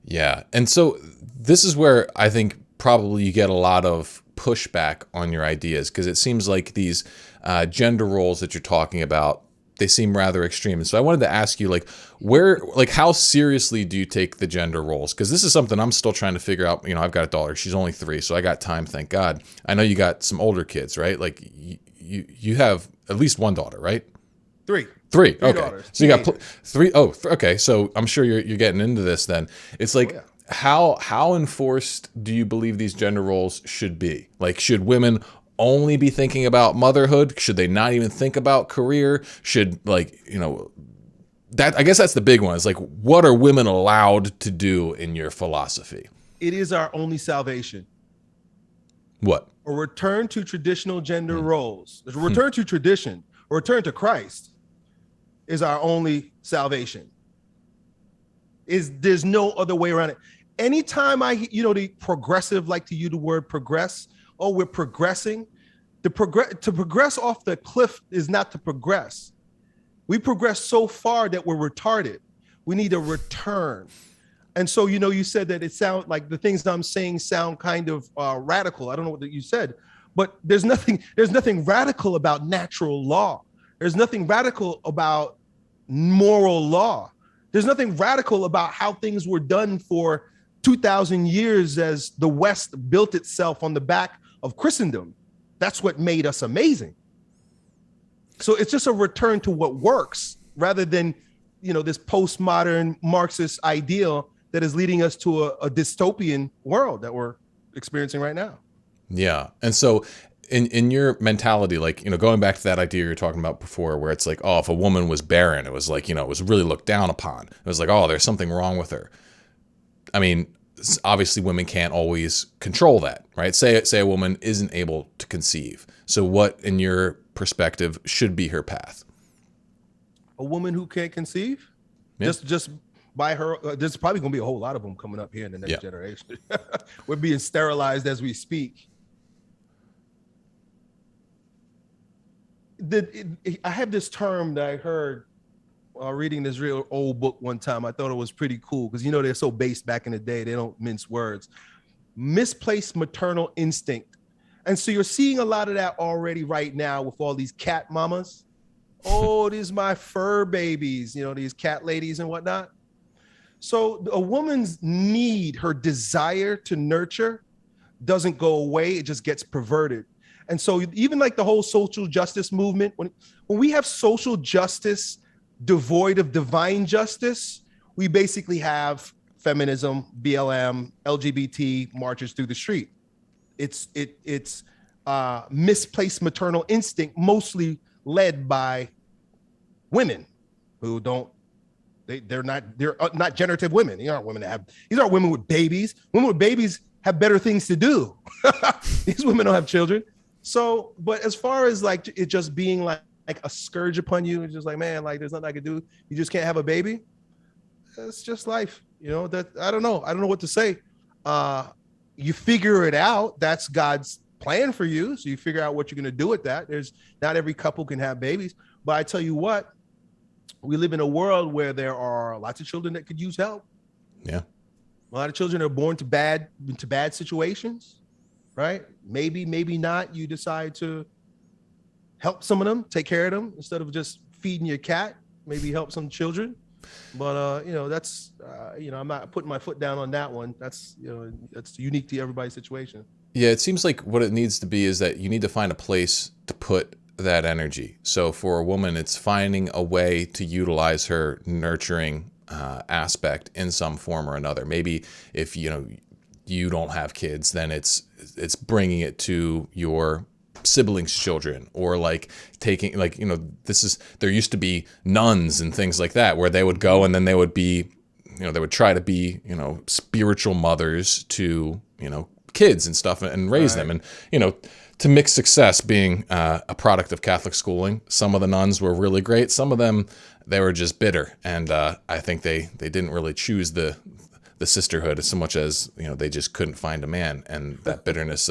Yeah. And so this is where I think probably you get a lot of pushback on your ideas, because it seems like these gender roles that you're talking about, they seem rather extreme. And so I wanted to ask you, like, how seriously do you take the gender roles? Because this is something I'm still trying to figure out. You know, I've got a daughter. She's only 3, so I got time, thank God. I know you got some older kids, right? Like, you have at least one daughter, right? 3. Okay. Daughters. So you got 3. Oh, okay. So I'm sure you're getting into this then. It's like, yeah. how enforced do you believe these gender roles should be? Like, should women only be thinking about motherhood? Should they not even think about career? Should, like, you know, that, I guess that's the big one. Is like, what are women allowed to do in your philosophy? It is our only salvation. What? A return to traditional gender roles. A return to tradition, a return to Christ is our only salvation. There's no other way around it. Anytime the progressive like to use the word progress, oh, we're progressing. To progress off the cliff is not to progress. We progress so far that we're retarded. We need a return. And so, you said that it sounds like the things I'm saying sound kind of radical. I don't know what you said, but there's nothing radical about natural law. There's nothing radical about moral law. There's nothing radical about how things were done for 2,000 years as the West built itself on the back of Christendom. That's what made us amazing. So it's just a return to what works rather than, this postmodern Marxist ideal that is leading us to a dystopian world that we're experiencing right now. Yeah. And so in your mentality, like, going back to that idea you were talking about before, where it's like, oh, if a woman was barren, it was like, it was really looked down upon. It was like, oh, there's something wrong with her. I mean, obviously women can't always control that, right? Say a woman isn't able to conceive. So what, in your perspective, should be her path? A woman who can't conceive? Yeah. Just by her, there's probably going to be a whole lot of them coming up here in the next generation. We're being sterilized as we speak. I have this term that I heard reading this real old book one time. I thought it was pretty cool because, they're so based back in the day. They don't mince words. Misplaced maternal instinct. And so you're seeing a lot of that already right now with all these cat mamas. Oh, these my fur babies, these cat ladies and whatnot. So a woman's need, her desire to nurture doesn't go away. It just gets perverted. And so even like the whole social justice movement, when we have social justice devoid of divine justice, we basically have feminism, BLM, LGBT marches through the street. It's misplaced maternal instinct, mostly led by women who they're not generative women. These aren't women with babies. Women with babies have better things to do. These women don't have children. So, but as far as like it just being like a scourge upon you, it's just like, man, like there's nothing I can do. You just can't have a baby. It's just life, that I don't know what to say. You figure it out. That's God's plan for you. So you figure out what you're going to do with that. Not every couple can have babies, but I tell you what, we live in a world where there are lots of children that could use help. Yeah. A lot of children are born into bad situations, right? Maybe not. You decide to help some of them, take care of them instead of just feeding your cat, maybe help some children. But, that's, I'm not putting my foot down on that one. That's, that's unique to everybody's situation. Yeah, it seems like what it needs to be is that you need to find a place to put that energy. So for a woman, it's finding a way to utilize her nurturing aspect in some form or another. Maybe if, you don't have kids, then it's bringing it to your siblings' children, or like taking, like, there used to be nuns and things like that where they would go and then they would be, they would try to be, spiritual mothers to, kids and stuff and raise them. And, to mixed success being a product of Catholic schooling. Some of the nuns were really great. Some of them, they were just bitter. And I think they didn't really choose the sisterhood so much as, they just couldn't find a man. And that bitterness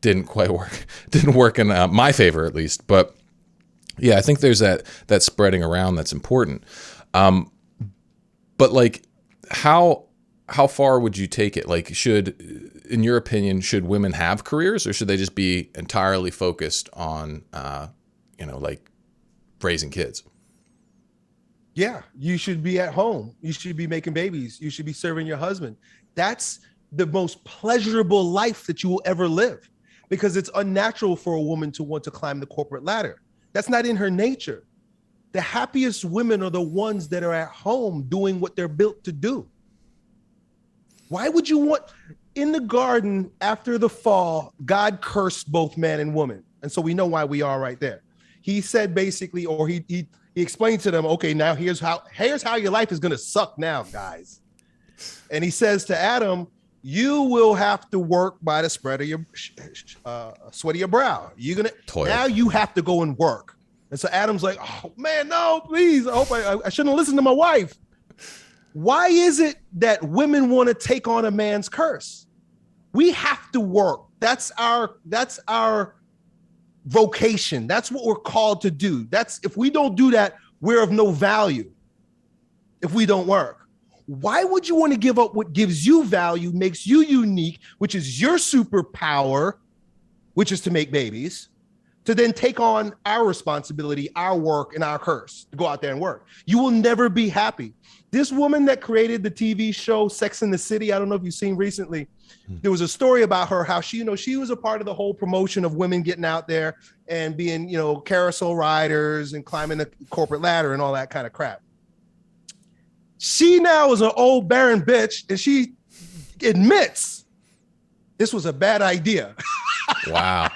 didn't quite work. Didn't work in my favor, at least. But yeah, I think there's that spreading around that's important. But like, how far would you take it? Like, in your opinion, should women have careers, or should they just be entirely focused on, like raising kids? Yeah, you should be at home. You should be making babies. You should be serving your husband. That's the most pleasurable life that you will ever live, because it's unnatural for a woman to want to climb the corporate ladder. That's not in her nature. The happiest women are the ones that are at home doing what they're built to do. Why would you want, in the garden after the fall, God cursed both man and woman. And so we know why we are right there. He said basically, or he explained to them, okay, now here's how your life is going to suck now, guys. And he says to Adam, you will have to work by the sweat of your brow. You're going to, toil. Now you have to go and work. And so Adam's like, oh man, no, please. I hope I shouldn't listen to my wife. Why is it that women want to take on a man's curse? We have to work. That's our vocation. That's what we're called to do. If we don't do that, we're of no value if we don't work. Why would you want to give up what gives you value, makes you unique, which is your superpower, which is to make babies, to then take on our responsibility, our work, and our curse, to go out there and work? You will never be happy. This woman that created the TV show Sex and the City, I don't know if you've seen recently, there was a story about her, how she was a part of the whole promotion of women getting out there and being, carousel riders and climbing the corporate ladder and all that kind of crap. She now is an old barren bitch, and she admits this was a bad idea. Wow.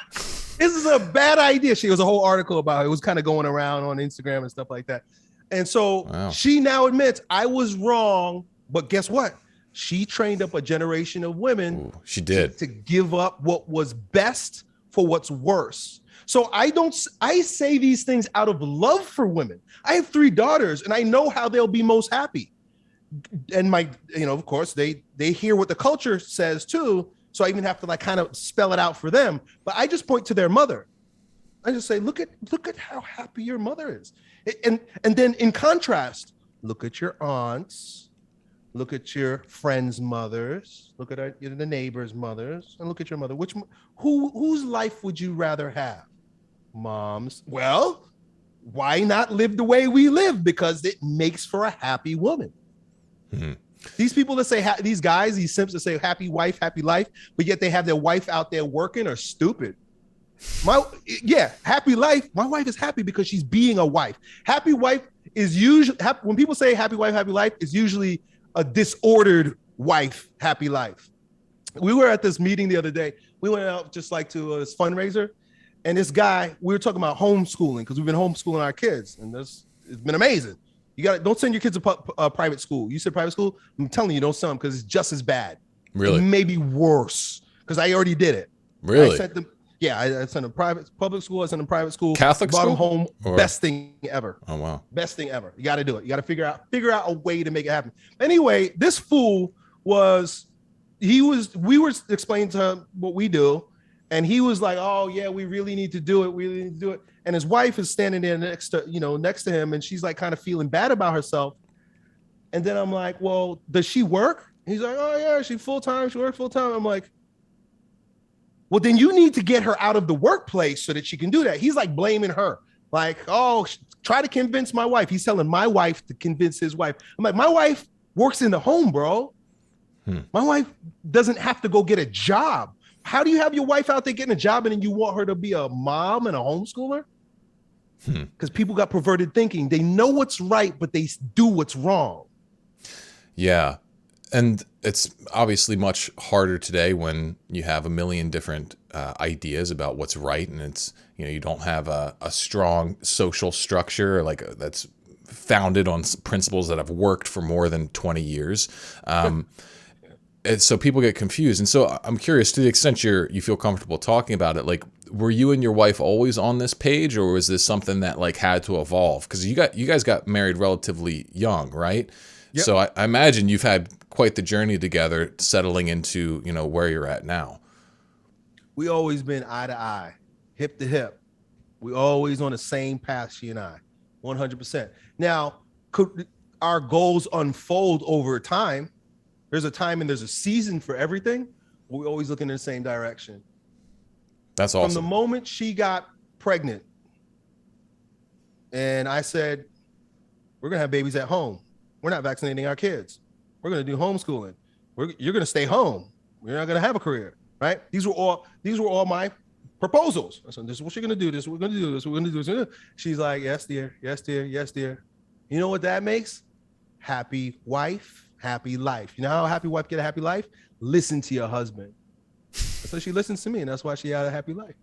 This is a bad idea. She was a whole article about it. It was kind of going around on Instagram and stuff like that. And so She now admits, I was wrong, but guess what? She trained up a generation of women. Ooh, she did. To give up what was best for what's worse. So I say these things out of love for women. I have 3 daughters, and I know how they'll be most happy. And of course, they hear what the culture says too. So I even have to kind of spell it out for them. But I just point to their mother. I just say, look at how happy your mother is. And then in contrast, look at your aunts, look at your friends' mothers, look at the neighbors' mothers, and look at your mother. Whose life would you rather have? Mom's. Well, why not live the way we live? Because it makes for a happy woman. Mm-hmm. These people that say, these guys, these simps that say happy wife, happy life, but yet they have their wife out there working, are stupid. Happy life. My wife is happy because she's being a wife. Happy wife is usually, when people say happy wife, happy life, it's usually a disordered wife, happy life. We were at this meeting the other day. We went out just to this fundraiser, and this guy, we were talking about homeschooling because we've been homeschooling our kids, and it's been amazing. Don't send your kids to private school. You said private school? I'm telling you, don't send them because it's just as bad. Really? It may be worse because I already did it. Really? I sent them. Yeah, I sent them public school. I sent them private school. Catholic brought school? Them home. Or? Best thing ever. Oh wow. Best thing ever. You got to do it. You got to figure out a way to make it happen. Anyway, this fool we were explaining to him what we do, and he was like, "Oh yeah, we really need to do it. We really need to do it." And his wife is standing there next to him, and she's kind of feeling bad about herself. And then I'm like, "Well, does she work?" He's like, "Oh yeah, she full-time. She works full-time." I'm like, well, then you need to get her out of the workplace so that she can do that. He's blaming her. Oh, try to convince my wife. He's telling my wife to convince his wife. I'm like, my wife works in the home, bro. My wife doesn't have to go get a job. How do you have your wife out there getting a job and then you want her to be a mom and a homeschooler? Because people got perverted thinking. They know what's right, but they do what's wrong. Yeah. And it's obviously much harder today when you have a million different ideas about what's right, and it's you don't have a strong social structure that's founded on principles that have worked for more than 20 years. And so people get confused. And so I'm curious, to the extent you feel comfortable talking about it, were you and your wife always on this page, or was this something that like had to evolve? Because you guys got married relatively young, right? Yep. So I imagine you've had quite the journey together, settling into, you know, where you're at now. We always been eye to eye, hip to hip. We always on the same path, she and I, 100%. Now, could our goals unfold over time? There's a time and there's a season for everything. We're always looking in the same direction. That's awesome. From the moment she got pregnant, and I said, we're gonna have babies at home. We're not vaccinating our kids. We're gonna do homeschooling. You're gonna stay home. You're not gonna have a career, right? These were all my proposals. I said, this is what you're gonna do. This, we're gonna do this. We're gonna do this. She's like, yes, dear. Yes, dear. Yes, dear. You know what that makes? Happy wife, happy life. You know how a happy wife get a happy life? Listen to your husband. So she listens to me, and that's why she had a happy life.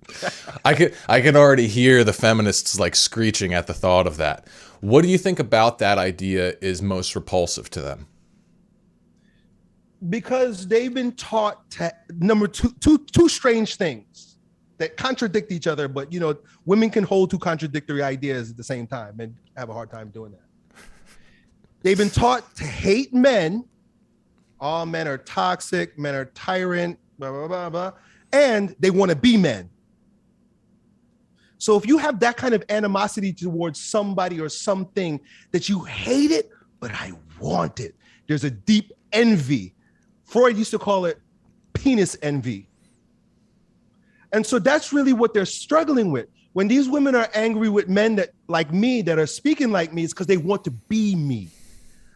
I can already hear the feminists like screeching at the thought of that. What do you think about that idea is most repulsive to them? Because they've been taught two strange things that contradict each other, but you know, women can hold two contradictory ideas at the same time and have a hard time doing that. They've been taught to hate men. All men are toxic, men are tyrant, blah, blah, blah, blah, and they want to be men. So if you have that kind of animosity towards somebody or something that you hate it, but I want it, there's a deep envy. Freud used to call it penis envy. And so that's really what they're struggling with. When these women are angry with men that like me, that are speaking like me, it's because they want to be me.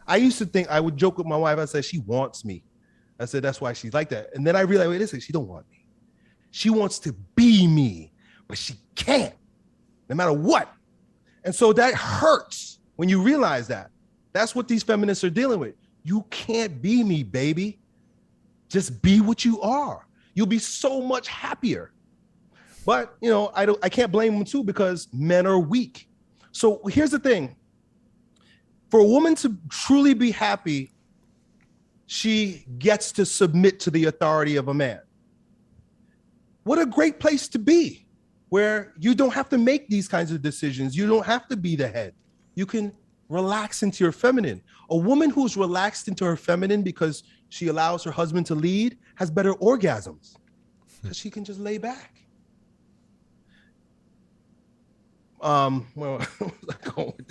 I used to think, I would joke with my wife, I said, she wants me. I said, that's why she's like that. And then I realized, wait a second, she don't want me. She wants to be me, but she can't, no matter what. And so that hurts when you realize that. That's what these feminists are dealing with. You can't be me, baby. Just be what you are. You'll be so much happier. But, you know, I can't blame them too, because men are weak. So here's the thing. For a woman to truly be happy, she gets to submit to the authority of a man. What a great place to be, where you don't have to make these kinds of decisions. You don't have to be the head. You can relax into your feminine. A woman who's relaxed into her feminine because she allows her husband to lead has better orgasms, because she can just lay back. Where was I going with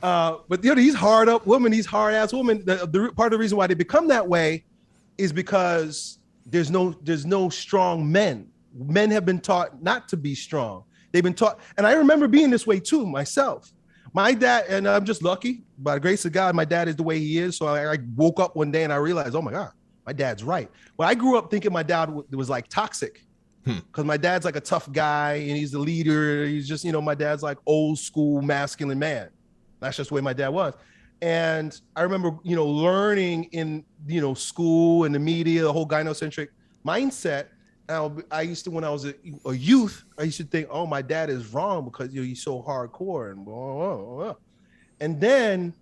that? But you know, these hard up women, these hard ass women, the part of the reason why they become that way is because there's no strong men. Men have been taught not to be strong. They've been taught, and I remember being this way too myself. My dad, and I'm just lucky, by the grace of God, my dad is the way he is. So I woke up one day and I realized, oh my God, my dad's right. Well, I grew up thinking my dad was like toxic. Because my dad's like a tough guy and he's the leader. He's just, you know, my dad's like old school masculine man. That's just the way my dad was. And I remember, you know, learning in, you know, school and the media, the whole gynocentric mindset. I used to, when I was a youth, I used to think, oh, my dad is wrong because, you know, he's so hardcore and blah, blah, blah. And then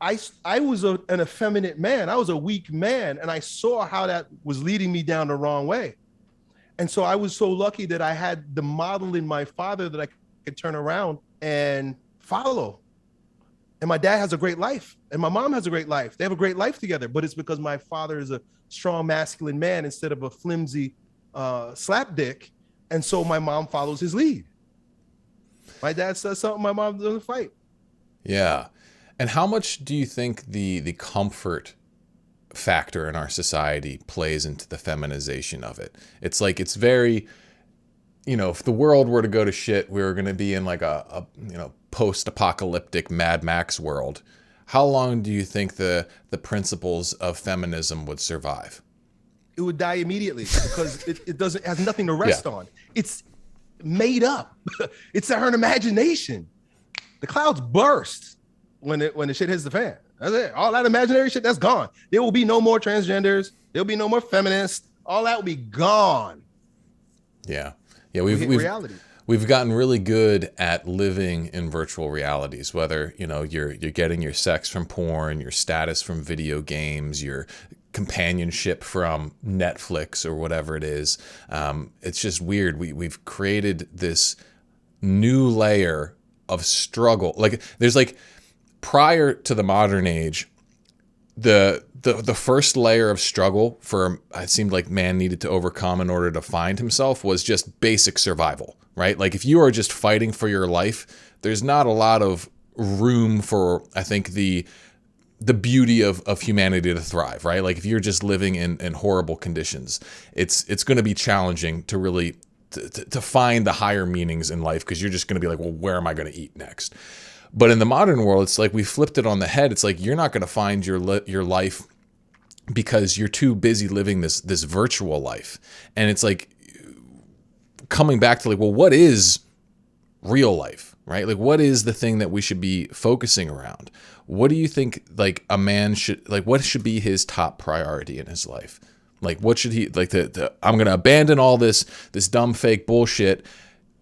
I was an effeminate man. I was a weak man. And I saw how that was leading me down the wrong way. And so I was so lucky that I had the model in my father that I could turn around and follow. And my dad has a great life and my mom has a great life. They have a great life together, but it's because my father is a strong masculine man instead of a flimsy slapdick. And so my mom follows his lead. My dad says something, my mom doesn't fight. Yeah. And how much do you think the comfort factor in our society plays into the feminization of it? It's like, it's very, you know, if the world were to go to shit, we were going to be in like a you know, post-apocalyptic Mad Max world. How long do you think the principles of feminism would survive? It would die immediately because it has nothing to rest on. It's made up. It's her imagination. The clouds burst when the shit hits the fan. That's it. All that imaginary shit, that's gone. There will be no more transgenders. There'll be no more feminists. All that will be gone. Yeah. Yeah. We've gotten really good at living in virtual realities, whether, you know, you're getting your sex from porn, your status from video games, you're companionship from Netflix or whatever it is. It's just weird. We've created this new layer of struggle. Like there's like, prior to the modern age, the first layer of struggle for it seemed like man needed to overcome in order to find himself was just basic survival, right? Like if you are just fighting for your life, there's not a lot of room for, I think, the beauty of humanity to thrive, right? Like if you're just living in horrible conditions, it's going to be challenging to really to find the higher meanings in life, because you're just going to be like, well, where am I going to eat next? But in the modern world, it's like we flipped it on the head. It's like you're not going to find your life because you're too busy living this virtual life. And it's like coming back to like, well, what is real life, right? Like what is the thing that we should be focusing around? What do you think like a man should, like what should be his top priority in his life? Like what should he, like I'm going to abandon all this dumb fake bullshit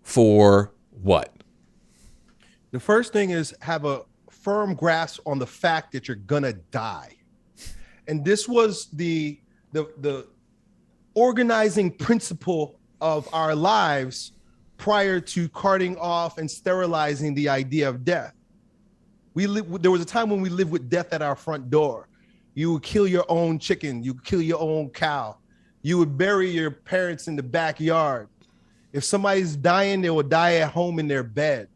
for what? The first thing is have a firm grasp on the fact that you're gonna die. And this was the organizing principle of our lives prior to carting off and sterilizing the idea of death. There was a time when we lived with death at our front door. You would kill your own chicken, you would kill your own cow, you would bury your parents in the backyard. If somebody's dying, they will die at home in their bed.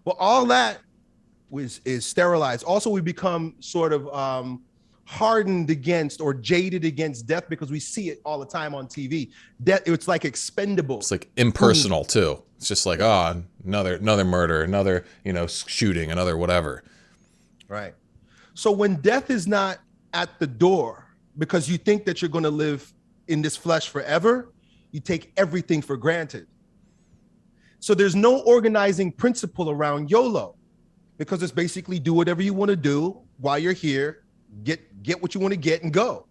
Well, all that is sterilized. Also, we become sort of hardened against or jaded against death because we see it all the time on TV. Death, it's like expendable. It's like impersonal too. It's just like, oh, another murder, another, shooting, another whatever. Right. So when death is not at the door because you think that you're going to live in this flesh forever, you take everything for granted. So there's no organizing principle around YOLO, because it's basically do whatever you want to do while you're here, get what you want to get and go.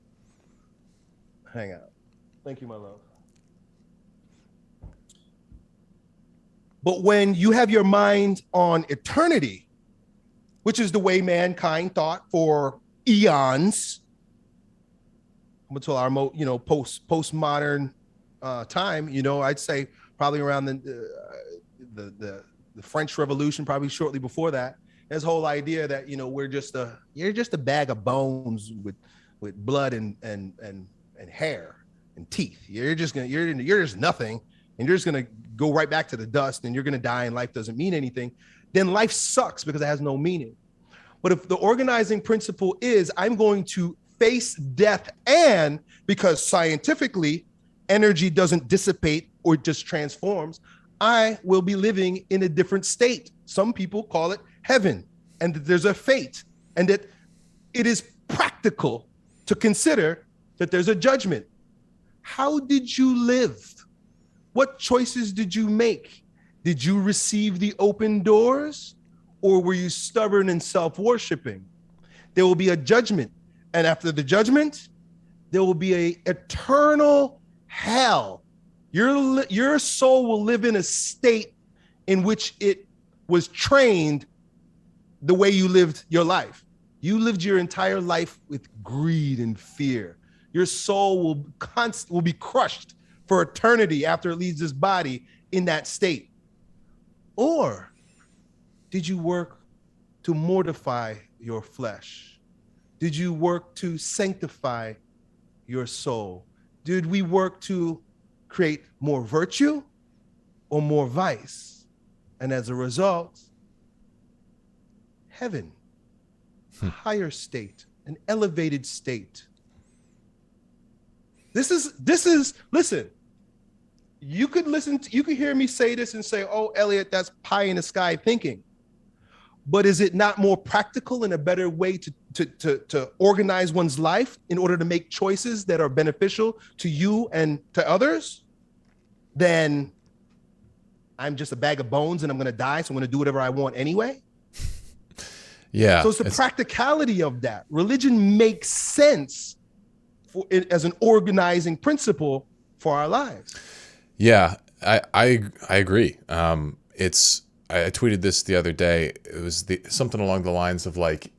Hang out. Thank you, my love. But when you have your mind on eternity, which is the way mankind thought for eons, until our postmodern time, I'd say probably around the French Revolution, probably shortly before that. This whole idea that you're just a bag of bones with blood and hair and teeth. You're just nothing, and you're just gonna go right back to the dust, and you're gonna die, and life doesn't mean anything. Then life sucks because it has no meaning. But if the organizing principle is I'm going to face death, and because scientifically energy doesn't dissipate or just transforms, I will be living in a different state. Some people call it heaven, and that there's a fate, and that it is practical to consider that there's a judgment. How did you live? What choices did you make? Did you receive the open doors, or were you stubborn and self-worshiping? There will be a judgment, and after the judgment, there will be an eternal hell. Your soul will live in a state in which it was trained the way you lived your life. You lived your entire life with greed and fear. Your soul will be crushed for eternity after it leaves this body in that state. Or did you work to mortify your flesh? Did you work to sanctify your soul? Did we work to create more virtue or more vice? And as a result, heaven, a higher state, an elevated state. This is, listen, you could hear me say this and say, oh, Elliott, that's pie in the sky thinking. But is it not more practical and a better way to organize one's life in order to make choices that are beneficial to you and to others? Then I'm just a bag of bones and I'm going to die, so I'm going to do whatever I want anyway. Yeah. So it's the practicality of that. Religion makes sense for it as an organizing principle for our lives. Yeah, I agree. I tweeted this the other day. It was something along the lines of like,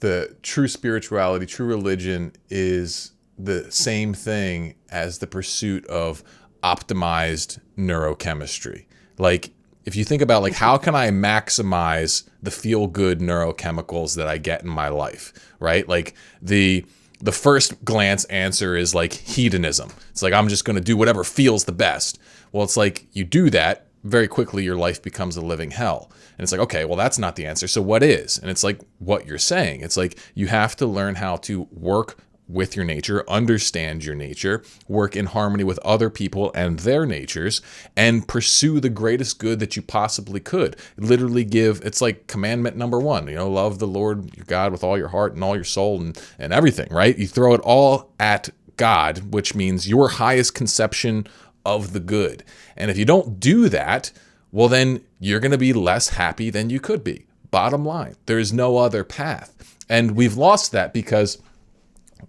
the true spirituality, true religion is the same thing as the pursuit of optimized neurochemistry. Like, if you think about, like, how can I maximize the feel-good neurochemicals that I get in my life, right? Like, the first glance answer is like hedonism. It's like, I'm just going to do whatever feels the best. Well, it's like, you do that, very quickly your life becomes a living hell. And it's like, okay, well, that's not the answer. So what is? And it's like what you're saying. It's like, you have to learn how to work with your nature, understand your nature, work in harmony with other people and their natures, and pursue the greatest good that you possibly could. Literally it's like commandment number 1, love the Lord your God with all your heart and all your soul and everything, right? You throw it all at God, which means your highest conception of the good. And if you don't do that, well, then you're going to be less happy than you could be. Bottom line, there is no other path. And we've lost that because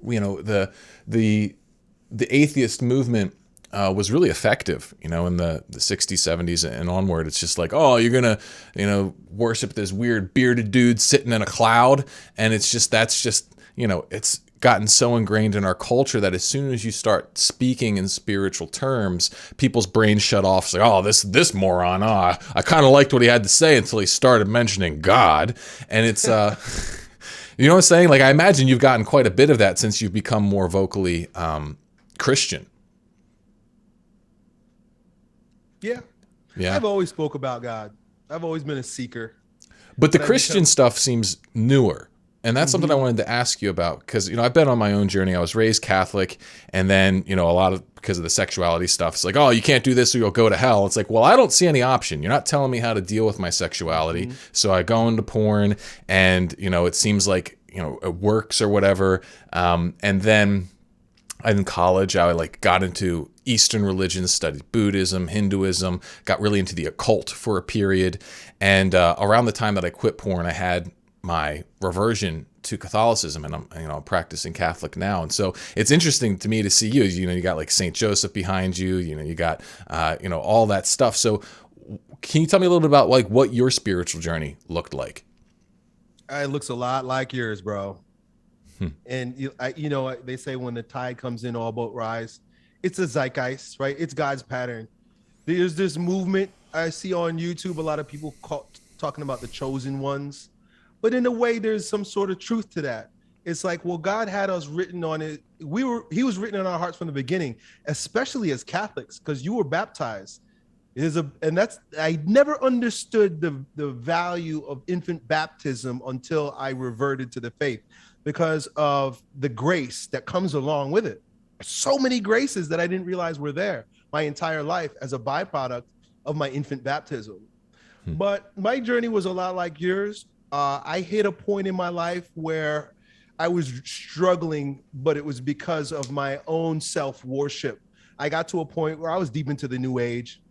the atheist movement was really effective, in the 60s, 70s and onward. It's just like, oh, you're going to, worship this weird bearded dude sitting in a cloud. And that's just, it's gotten so ingrained in our culture that as soon as you start speaking in spiritual terms, people's brains shut off. It's like, oh, this moron, I kind of liked what he had to say until he started mentioning God. And it's, you know what I'm saying? Like, I imagine you've gotten quite a bit of that since you've become more vocally Christian. Yeah. I've always spoke about God. I've always been a seeker. But the Christian stuff seems newer. And that's something I wanted to ask you about because, I've been on my own journey. I was raised Catholic, and then, a lot of, because of the sexuality stuff, it's like, oh, you can't do this or you'll go to hell. It's like, well, I don't see any option. You're not telling me how to deal with my sexuality. So I go into porn and, it seems like, it works or whatever. And then in college, I got into Eastern religions, studied Buddhism, Hinduism, got really into the occult for a period. And around the time that I quit porn, I had my reversion to Catholicism, and I'm practicing Catholic now. And so it's interesting to me to see you. You got like Saint Joseph behind you. You got all that stuff. So can you tell me a little bit about like what your spiritual journey looked like? It looks a lot like yours, bro. And they say when the tide comes in, all boat rise. It's a zeitgeist, right? It's God's pattern. There's this movement I see on YouTube. A lot of people talking about the chosen ones. But in a way, there's some sort of truth to that. It's like, well, God had us written on it. He was written in our hearts from the beginning, especially as Catholics, because you were baptized. I never understood the value of infant baptism until I reverted to the faith because of the grace that comes along with it. So many graces that I didn't realize were there my entire life as a byproduct of my infant baptism. But my journey was a lot like yours. I hit a point in my life where I was struggling, but it was because of my own self-worship. I got to a point where I was deep into the new age.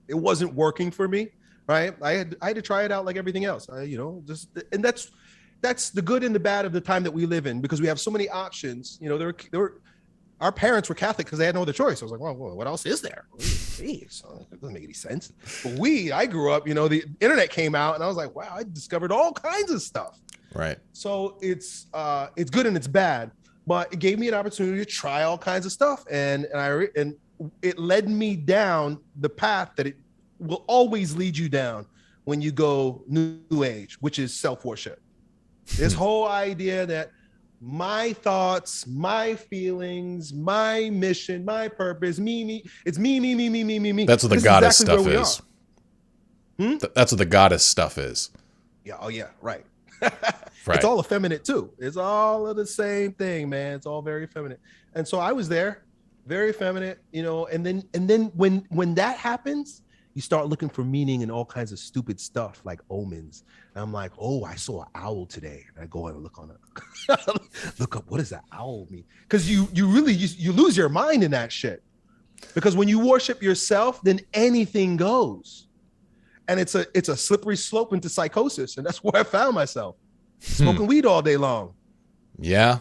It wasn't working for me, right? I had to try it out like everything else. And that's the good and the bad of the time that we live in, because we have so many options. Our parents were Catholic because they had no other choice. I was like, well, what else is there? Geez, it doesn't make any sense. But I grew up, the internet came out and I was like, wow, I discovered all kinds of stuff. Right. So it's good and it's bad, but it gave me an opportunity to try all kinds of stuff. And it led me down the path that it will always lead you down when you go new age, which is self-worship. This whole idea that my thoughts, my feelings, my mission, my purpose, me, it's me. That's what the goddess stuff is. That's what the goddess stuff is. Yeah. Oh yeah. Right. Right. It's all effeminate too. It's all of the same thing, man. It's all very feminine. And so I was there, very feminine, and then when that happens, you start looking for meaning in all kinds of stupid stuff like omens. And I'm like, oh, I saw an owl today. And I go and look on it. Look up, what does that owl mean? Because you lose your mind in that shit. Because when you worship yourself, then anything goes. And it's a slippery slope into psychosis. And that's where I found myself. Smoking weed all day long. Yeah.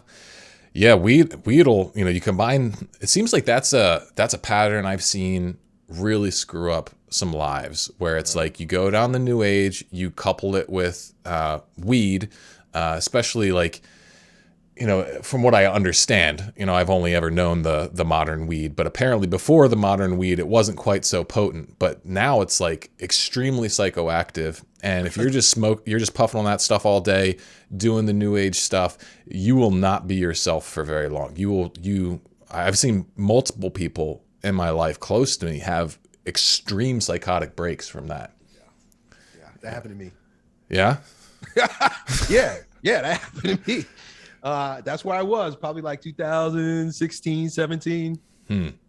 Yeah, weed'll, you combine, it seems like that's a pattern I've seen really screw up some lives, where it's like you go down the new age, you couple it with weed, especially like from what I understand, I've only ever known the modern weed, but apparently before the modern weed, it wasn't quite so potent. But now it's like extremely psychoactive. And if you're just puffing on that stuff all day, doing the new age stuff, you will not be yourself for very long. I've seen multiple people in my life close to me have extreme psychotic breaks from that. Yeah, that happened to me. Yeah? Yeah, that happened to me. That's where I was, probably like 2016, 17,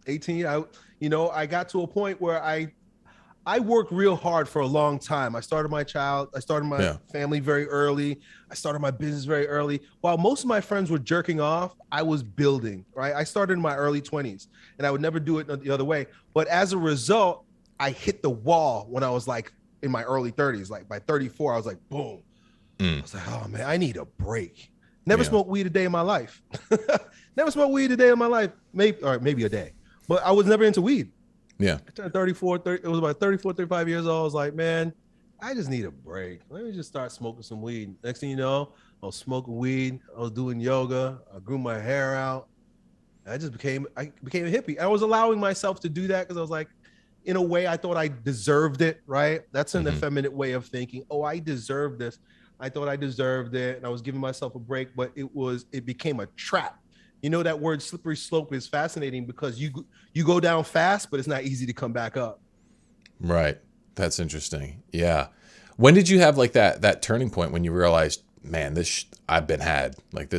18. I got to a point where I worked real hard for a long time. I started my family very early. I started my business very early. While most of my friends were jerking off, I was building, right? I started in my early 20s, and I would never do it the other way. But as a result, I hit the wall when I was like in my early 30s. Like by 34, I was like, boom. I was like, oh man, I need a break. Never smoked weed a day in my life. Never smoked weed a day in my life. Maybe a day. But I was never into weed. Yeah. I turned 34, it was about 34, 35 years old. I was like, man, I just need a break. Let me just start smoking some weed. Next thing you know, I was smoking weed. I was doing yoga. I grew my hair out. I became a hippie. I was allowing myself to do that because I was like, in a way, I thought I deserved it, right? That's an effeminate way of thinking. Oh, I deserve this. I thought I deserved it. And I was giving myself a break, but it became a trap. That word slippery slope is fascinating because you go down fast, but it's not easy to come back up. Right. That's interesting. Yeah. When did you have like that turning point when you realized, man, I've been had, like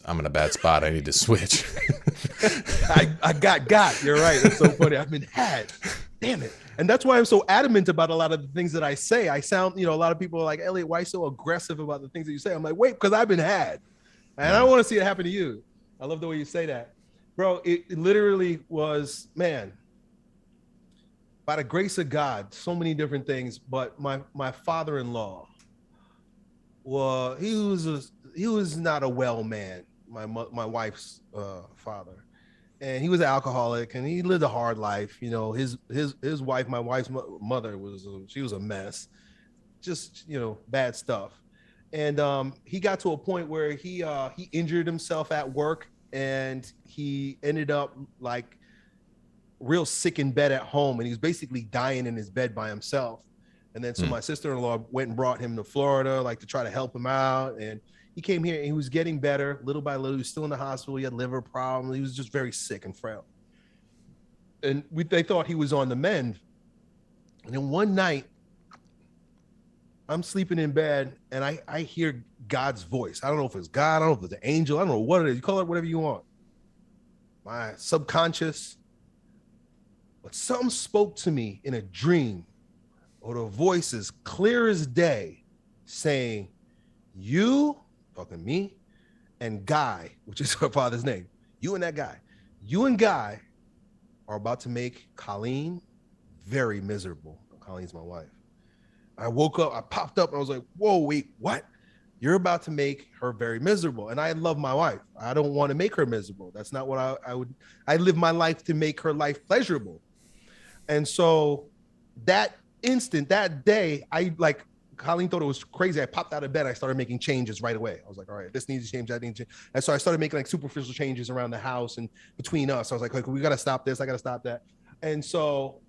I'm in a bad spot. I need to switch. I got, you're right. That's so funny. I've been had, damn it. And that's why I'm so adamant about a lot of the things that I say. I sound, a lot of people are like, Elliott, why so aggressive about the things that you say? I'm like, wait, because I've been had. And I want to see it happen to you. I love the way you say that. Bro, it literally was, man, by the grace of God, so many different things. But my father-in-law, well, he was not a well man, my wife's father. And he was an alcoholic and he lived a hard life. His wife, my wife's mother, she was a mess, just, bad stuff. And he got to a point where he injured himself at work and he ended up like real sick in bed at home. And he was basically dying in his bed by himself. And then so my sister-in-law went and brought him to Florida, like to try to help him out. And he came here and he was getting better little by little. He was still in the hospital. He had liver problems. He was just very sick and frail. And they thought he was on the mend. And then one night, I'm sleeping in bed and I hear God's voice. I don't know if it's God. I don't know if it's an angel. I don't know what it is. You call it whatever you want. My subconscious. But something spoke to me in a dream, or the voice is clear as day saying, you, talking to me, and Guy, which is her father's name, you and that guy, you and Guy are about to make Colleen very miserable. Colleen's my wife. I woke up, I popped up, and I was like, whoa, wait, what? You're about to make her very miserable. And I love my wife. I don't want to make her miserable. That's not what I live my life to make her life pleasurable. And so that instant, that day, Colleen thought it was crazy. I popped out of bed. I started making changes right away. I was like, all right, this needs to change. That needs to change. And so I started making like superficial changes around the house and between us. I was like, we got to stop this. I got to stop that. And so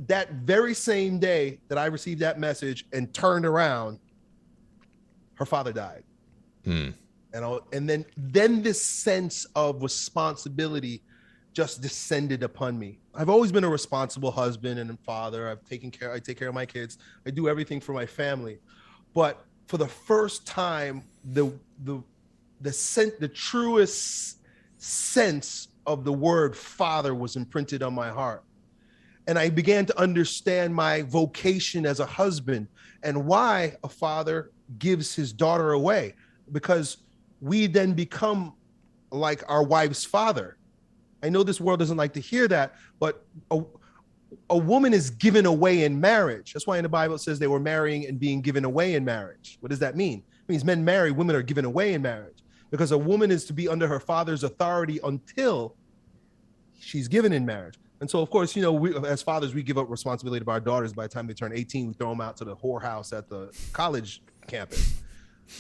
that very same day that I received that message and turned around, her father died. And then this sense of responsibility just descended upon me. I've always been a responsible husband and father. I take care of my kids. I do everything for my family. But for the first time, the truest sense of the word father was imprinted on my heart. And I began to understand my vocation as a husband and why a father gives his daughter away, because we then become like our wife's father. I know this world doesn't like to hear that, but a woman is given away in marriage. That's why in the Bible it says they were marrying and being given away in marriage. What does that mean? It means men marry, women are given away in marriage, because a woman is to be under her father's authority until she's given in marriage. And so, of course, we, as fathers, we give up responsibility to our daughters. By the time they turn 18, we throw them out to the whorehouse at the college campus.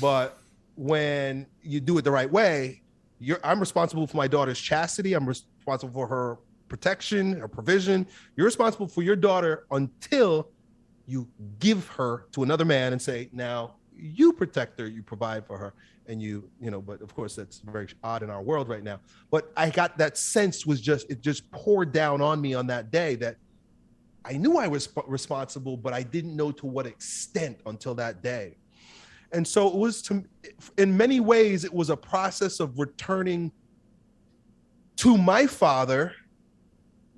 But when you do it the right way, I'm responsible for my daughter's chastity. I'm responsible for her protection, her provision. You're responsible for your daughter until you give her to another man and say, now you protect her, you provide for her, and but of course that's very odd in our world right now. But I got that sense it just poured down on me on that day that I knew I was responsible, but I didn't know to what extent until that day. And so it was, in many ways, it was a process of returning to my father,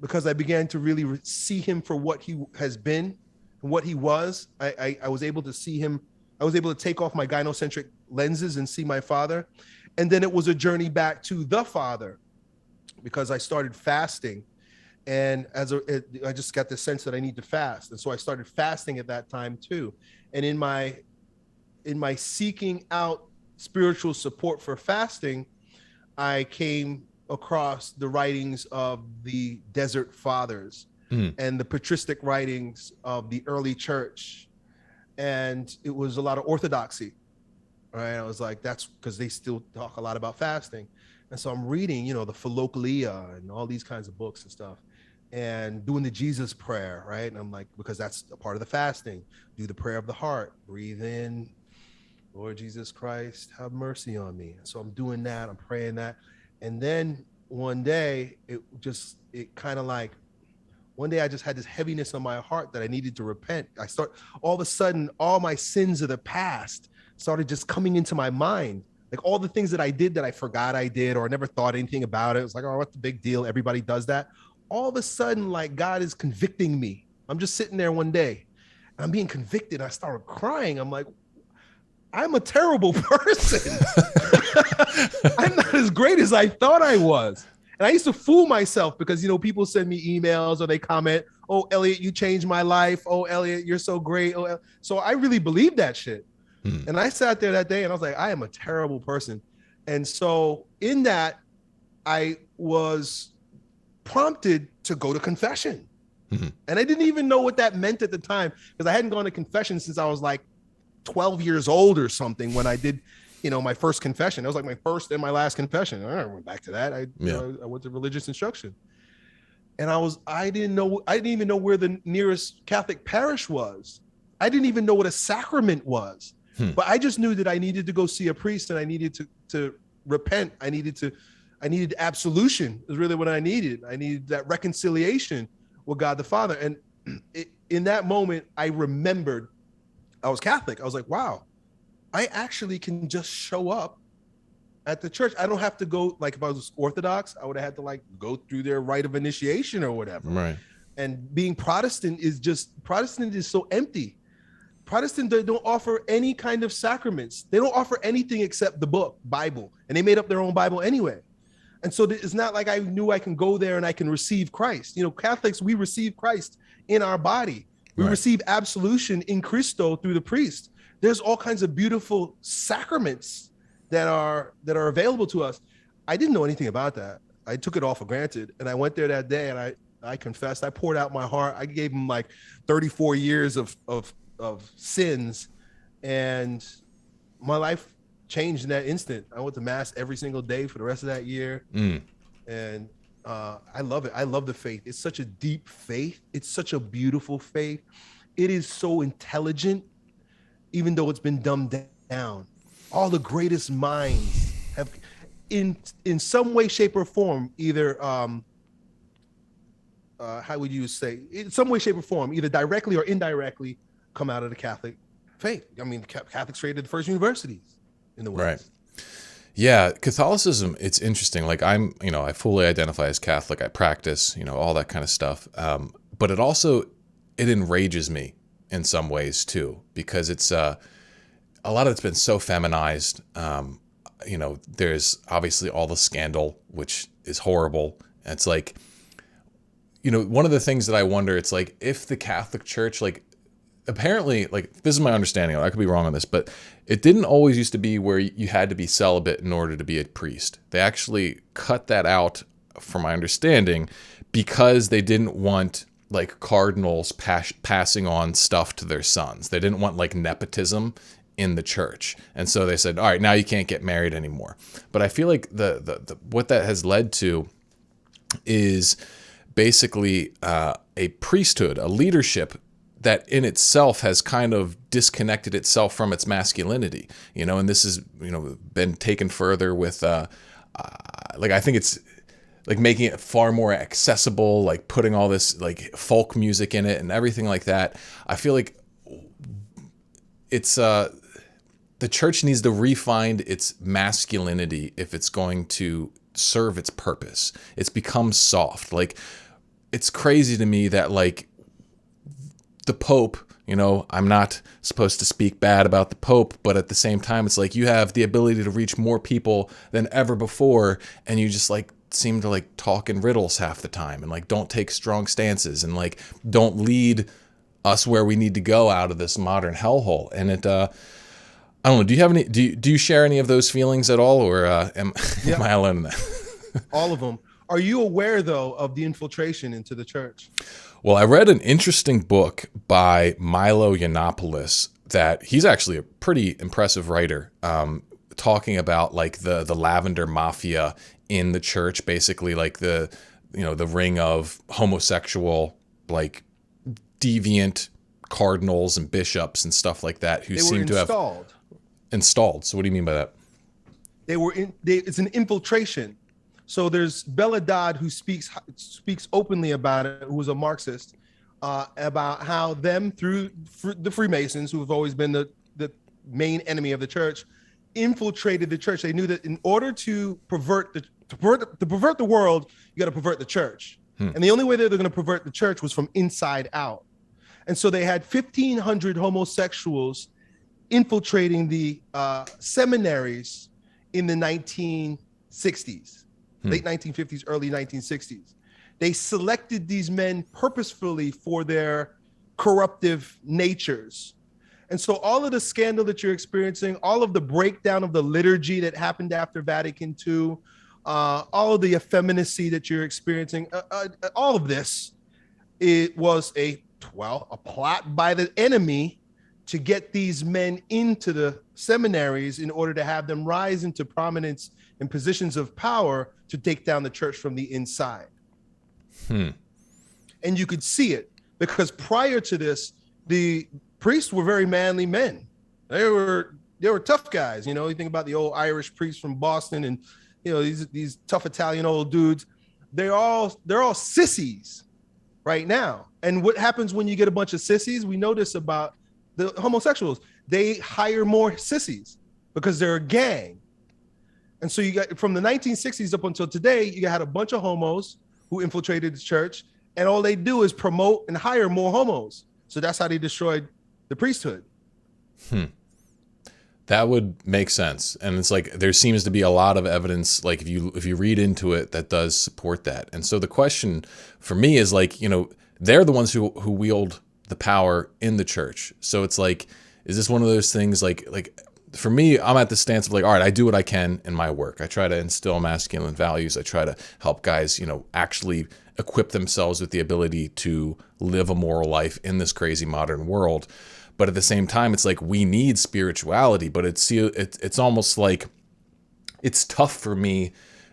because I began to really see him for what he has been and what he was. I was able to see him. I was able to take off my gynocentric lenses and see my father. And then it was a journey back to the Father, because I started fasting. And I just got the sense that I need to fast. And so I started fasting at that time too. And in my seeking out spiritual support for fasting, I came across the writings of the Desert Fathers and the patristic writings of the early church. And it was a lot of orthodoxy, right? I was like, that's because they still talk a lot about fasting. And so I'm reading, the Philokalia and all these kinds of books and stuff, and doing the Jesus prayer, right? And I'm like, because that's a part of the fasting. Do the prayer of the heart. Breathe in, Lord Jesus Christ, have mercy on me. And so I'm doing that. I'm praying that. And then one day, one day I just had this heaviness on my heart that I needed to repent. All of a sudden, all my sins of the past started just coming into my mind. Like all the things that I did that I forgot I did, or I never thought anything about it. It was like, oh, what's the big deal? Everybody does that. All of a sudden, like God is convicting me. I'm just sitting there one day and I'm being convicted. I started crying. I'm like, I'm a terrible person. I'm not as great as I thought I was. And I used to fool myself because, people send me emails or they comment, oh, Elliott, you changed my life. Oh, Elliott, you're so great. So I really believed that shit. And I sat there that day and I was like, I am a terrible person. And so in that, I was prompted to go to confession. And I didn't even know what that meant at the time, because I hadn't gone to confession since I was like 12 years old or something when I did, my first confession. That was like my first and my last confession. I went back to that. I went to religious instruction. And I didn't even know where the nearest Catholic parish was. I didn't even know what a sacrament was. But I just knew that I needed to go see a priest and I needed to repent. I needed absolution is really what I needed. I needed that reconciliation with God the Father. And in that moment, I remembered I was Catholic. I was like, wow, I actually can just show up at the church. I don't have to go, like if I was Orthodox, I would have had to like go through their rite of initiation or whatever. Right. And being Protestant is so empty. Protestant don't offer any kind of sacraments. They don't offer anything except the book, Bible. And they made up their own Bible anyway. And so it's not like I knew I can go there and I can receive Christ. Catholics, we receive Christ in our body. We receive absolution in Christo through the priest. There's all kinds of beautiful sacraments that are available to us. I didn't know anything about that. I took it all for granted. And I went there that day and I confessed. I poured out my heart. I gave him like 34 years of sins, and my life changed in that instant. I went to mass every single day for the rest of that year. And I love it. I love the faith. It's such a deep faith. It's such a beautiful faith. It is so intelligent, even though it's been dumbed down. All the greatest minds have, in some way, shape, or form, either how would you say, in some way, shape, or form, either directly or indirectly, come out of the Catholic faith. I mean, Catholics created the first universities in the West. Right. Yeah, Catholicism, it's interesting. Like I fully identify as Catholic. I practice, all that kind of stuff. But it enrages me in some ways too, because it's a lot of it's been so feminized. There's obviously all the scandal, which is horrible. And it's like, one of the things that I wonder, it's like if the Catholic Church, like, apparently, like, this is my understanding, I could be wrong on this, but it didn't always used to be where you had to be celibate in order to be a priest. They actually cut that out, from my understanding, because they didn't want like cardinals passing on stuff to their sons. They didn't want like nepotism in the church. And so they said, all right, now you can't get married anymore. But I feel like the what that has led to is basically a priesthood, a leadership that in itself has kind of disconnected itself from its masculinity, and this has, been taken further with, like, I think it's like making it far more accessible, like putting all this like folk music in it and everything like that. I feel like it's, the church needs to refine its masculinity if it's going to serve its purpose. It's become soft. Like, it's crazy to me that, like, the Pope, I'm not supposed to speak bad about the Pope, but at the same time, it's like you have the ability to reach more people than ever before, and you just like seem to like talk in riddles half the time, and like don't take strong stances, and like don't lead us where we need to go out of this modern hellhole. And it, I don't know. Do you have any? Do you share any of those feelings at all, or am I alone in that? All of them. Are you aware, though, of the infiltration into the church? Well, I read an interesting book by Milo Yiannopoulos that he's actually a pretty impressive writer, talking about like the lavender mafia in the church, basically like the ring of homosexual, like deviant cardinals and bishops and stuff like that who seem to have installed. So what do you mean by that? It's an infiltration. So there's Belladad, who speaks openly about it, who was a Marxist, about how them through the Freemasons, who have always been the main enemy of the church, infiltrated the church. They knew that in order to pervert the world, you got to pervert the church. And the only way that they're going to pervert the church was from inside out. And so they had 1,500 homosexuals infiltrating the seminaries in the 1960s. Late 1950s, early 1960s. They selected these men purposefully for their corruptive natures. And so all of the scandal that you're experiencing, all of the breakdown of the liturgy that happened after Vatican II, all of the effeminacy that you're experiencing, all of this, it was a plot by the enemy to get these men into the seminaries in order to have them rise into prominence and positions of power to take down the church from the inside. And you could see it because prior to this, the priests were very manly men. They were tough guys. You think about the old Irish priests from Boston, and these tough Italian old dudes. They're all sissies right now. And what happens when you get a bunch of sissies? We know this about the homosexuals. They hire more sissies because they're a gang. And so you got from the 1960s up until today, you had a bunch of homos who infiltrated the church, and all they do is promote and hire more homos. So that's how they destroyed the priesthood. That would make sense. And it's like there seems to be a lot of evidence, like if you read into it, that does support that. And so the question for me is like, they're the ones who wield the power in the church. So it's like, is this one of those things like for me, I'm at the stance of like, all right, I do what I can in my work. I try to instill masculine values. I try to help guys, actually equip themselves with the ability to live a moral life in this crazy modern world. But at the same time, it's like we need spirituality, but it's almost like it's tough for me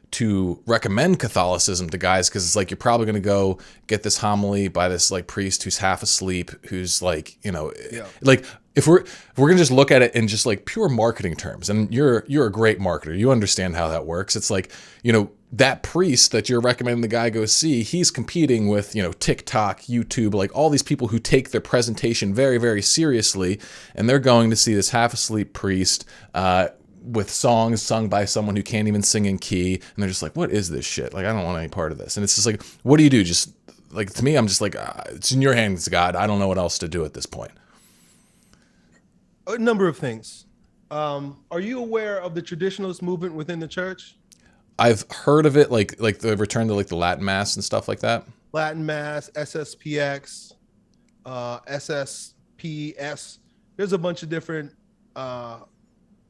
to recommend Catholicism to guys because it's like you're probably going to go get this homily by this like priest who's half asleep, who's like, like if we're going to just look at it in just like pure marketing terms, and you're a great marketer, you understand how that works. It's like, that priest that you're recommending the guy go see, he's competing with, TikTok, YouTube, like all these people who take their presentation very, very seriously, and they're going to see this half asleep priest, with songs sung by someone who can't even sing in key, and they're just like, what is this shit? Like, I don't want any part of this. And it's just like, what do you do? Just like, to me, I'm just like, it's in your hands, God. I don't know what else to do at this point. A number of things. Are you aware of the traditionalist movement within the church? I've heard of it, like the return to like the Latin Mass and stuff like that. Latin Mass, SSPX, SSPS. There's a bunch of different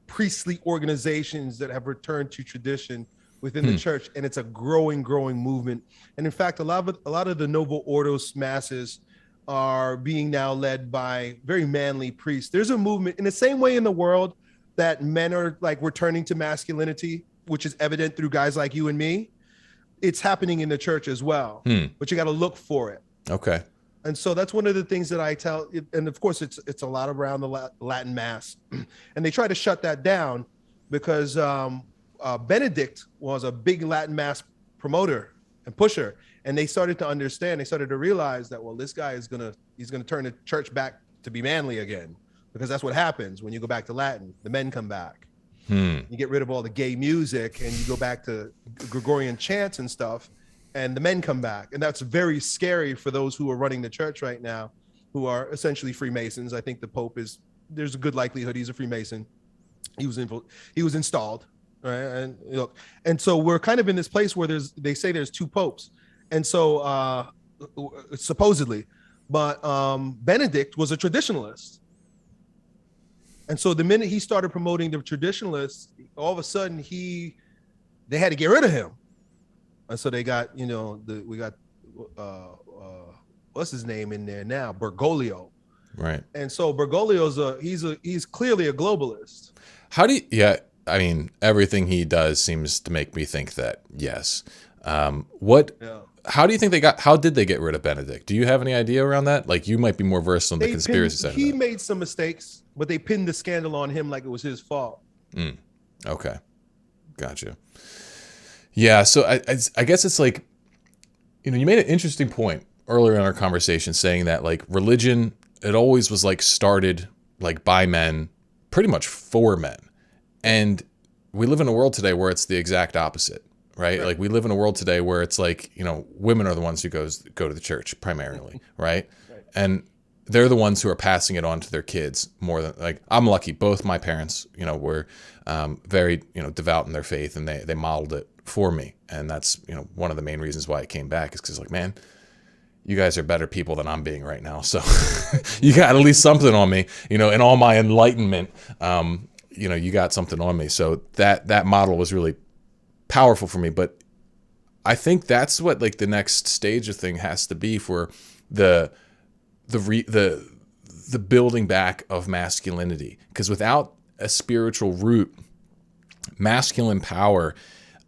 priestly organizations that have returned to tradition within the church, and it's a growing movement. And in fact, a lot of the Novo Ordos masses are being now led by very manly priests. There's a movement in the same way in the world that men are like returning to masculinity, which is evident through guys like you and me. It's happening in the church as well, but you got to look for it. Okay. And so that's one of the things that I tell, and of course it's a lot around the Latin Mass, and they try to shut that down because Benedict was a big Latin Mass promoter and pusher, and they started to understand, they started to realize that, well, this guy he's gonna turn the church back to be manly again, because that's what happens when you go back to Latin. The men come back. You get rid of all the gay music and you go back to Gregorian chants and stuff, and the men come back. And that's very scary for those who are running the church right now, who are essentially Freemasons. I think the Pope there's a good likelihood he's a Freemason. He was installed, right? And so we're kind of in this place where they say there's two popes. And so supposedly, but Benedict was a traditionalist. And so the minute he started promoting the traditionalists, all of a sudden they had to get rid of him. And so they got, we got what's his name in there now, Bergoglio. Right. And so Bergoglio's he's clearly a globalist. I mean, everything he does seems to make me think that, yes. How do you think how did they get rid of Benedict? Do you have any idea around that? Like, you might be more versed on the conspiracy side. He made some mistakes, but they pinned the scandal on him like it was his fault. Okay. Gotcha. Yeah. So I guess it's like, you made an interesting point earlier in our conversation saying that like religion, it always was like started like by men, pretty much for men. And we live in a world today where it's the exact opposite. Right? Like we live in a world today where it's like, women are the ones who go to the church primarily. Right? And they're the ones who are passing it on to their kids more than like, I'm lucky. Both my parents, were very, devout in their faith, and they modeled it for me. And that's, one of the main reasons why I came back is because like, man, you guys are better people than I'm being right now. So you got at least something on me, in all my enlightenment, you got something on me. So that model was really powerful for me. But I think that's what like the next stage of thing has to be for the building back of masculinity, because without a spiritual root, masculine power,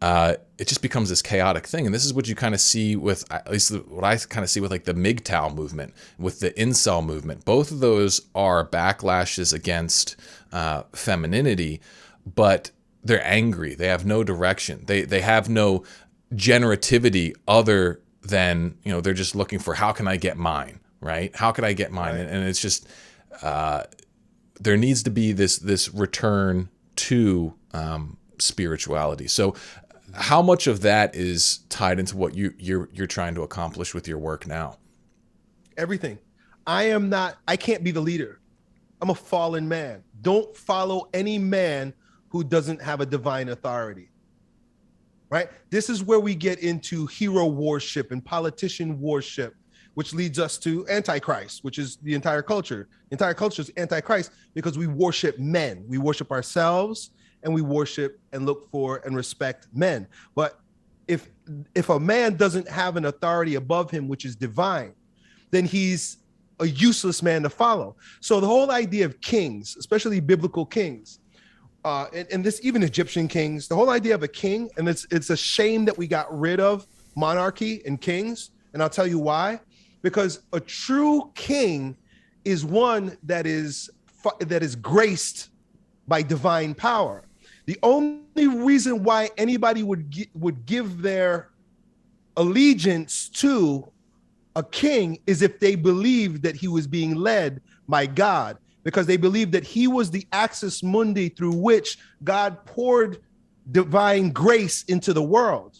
it just becomes this chaotic thing. And this is what you kind of see with, at least what I kind of see with like the MGTOW movement, with the incel movement. Both of those are backlashes against femininity, but they're angry. They have no direction. They have no generativity other than, they're just looking for, how can I get mine, right? How can I get mine? Right. And it's just, there needs to be this return to spirituality. So how much of that is tied into what you're trying to accomplish with your work now? Everything. I can't be the leader. I'm a fallen man. Don't follow any man who doesn't have a divine authority, right? This is where we get into hero worship and politician worship, which leads us to Antichrist, which is the entire culture. The entire culture is Antichrist because we worship men. We worship ourselves, and we worship and look for and respect men. But if a man doesn't have an authority above him, which is divine, then he's a useless man to follow. So the whole idea of kings, especially biblical kings, and this even Egyptian kings, the whole idea of a king, and it's a shame that we got rid of monarchy and kings, and I'll tell you why. Because a true king is one that is graced by divine power. The only reason why anybody would give their allegiance to a king is if they believed that he was being led by God, because they believed that he was the axis mundi through which God poured divine grace into the world.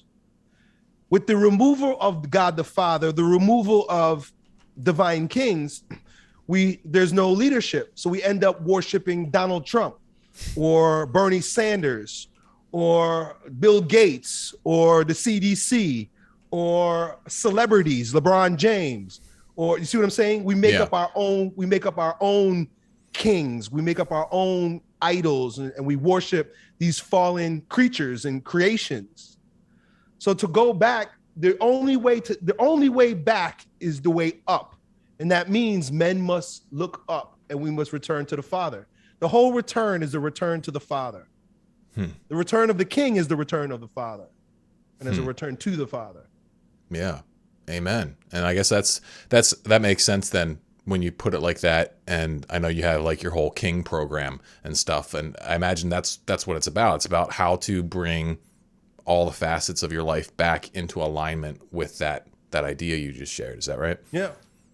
With the removal of God the Father, the removal of divine kings, there's no leadership. So we end up worshiping Donald Trump or Bernie Sanders or Bill Gates or the CDC or celebrities, LeBron James, or you see what I'm saying? We make up our own kings, we make up our own idols, and we worship these fallen creatures and creations. So to go back, the only way back is the way up. And that means men must look up and we must return to the Father. The whole return is the return to the Father. The return of the King is the return of the Father. And is a return to the Father. Yeah. Amen. And I guess that makes sense then when you put it like that. And I know you have like your whole King program and stuff. And I imagine that's what it's about. It's about how to bring all the facets of your life back into alignment with that idea you just shared. Is that right? Yeah.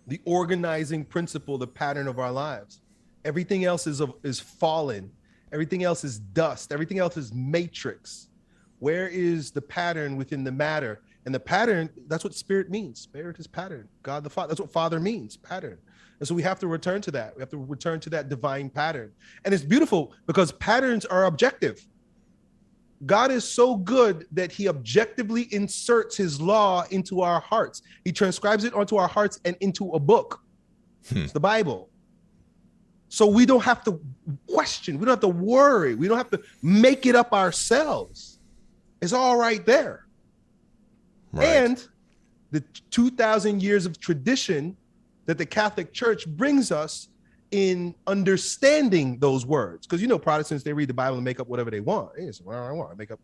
The organizing principle, the pattern of our lives. Everything else is fallen. Everything else is dust. Everything else is matrix. Where is the pattern within the matter? And the pattern, that's what spirit means. Spirit is pattern. God the Father, that's what Father means, pattern. And so we have to return to that. We have to return to that divine pattern. And it's beautiful because patterns are objective. God is so good that he objectively inserts his law into our hearts. He transcribes it onto our hearts and into a book. It's the Bible. So we don't have to question. We don't have to worry. We don't have to make it up ourselves. It's all right there. Right. And the 2,000 years of tradition that the Catholic Church brings us in understanding those words. Because, Protestants, they read the Bible and make up whatever they want. It's whatever I want. I make up.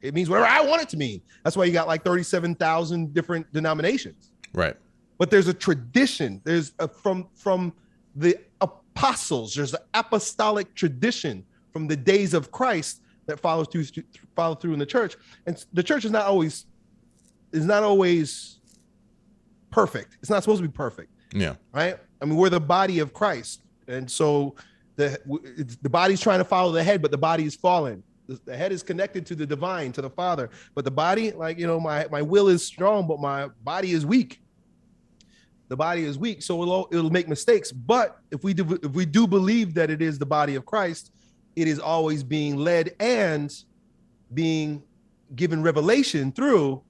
It means whatever I want it to mean. That's why you got like 37,000 different denominations. Right. But there's a tradition. There's from the apostles. There's an apostolic tradition from the days of Christ that follows through in the church. And the church is not always perfect. It's not supposed to be perfect. Yeah. Right. I mean, we're the body of Christ. And so the body's trying to follow the head, but the body is fallen. The head is connected to the divine, to the Father. But the body, my will is strong, but my body is weak. The body is weak, so it'll make mistakes. But if we do believe that it is the body of Christ, it is always being led and being given revelation through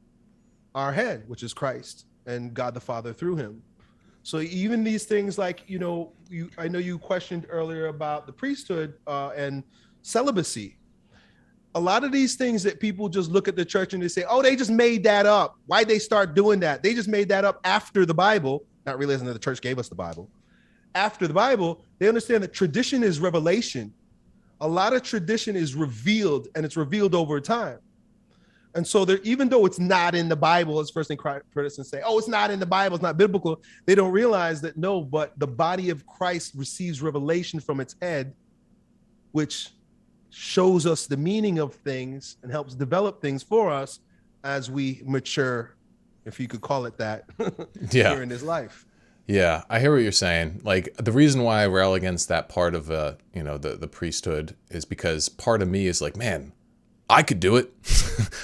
our head, which is Christ, and God the Father through him. So even these things like, I know you questioned earlier about the priesthood and celibacy. A lot of these things that people just look at the church and they say, oh, they just made that up. Why'd they start doing that? They just made that up after the Bible, not realizing that the church gave us the Bible. After the Bible, they understand that tradition is revelation. A lot of tradition is revealed, and it's revealed over time. And so even though it's not in the Bible, as first thing Protestants say, oh, it's not in the Bible, it's not biblical, they don't realize that no, but the body of Christ receives revelation from its head, which shows us the meaning of things and helps develop things for us as we mature, if you could call it that, here in this life. Yeah, I hear what you're saying. Like, the reason why I rail against that part of the priesthood is because part of me is like, man, I could do it.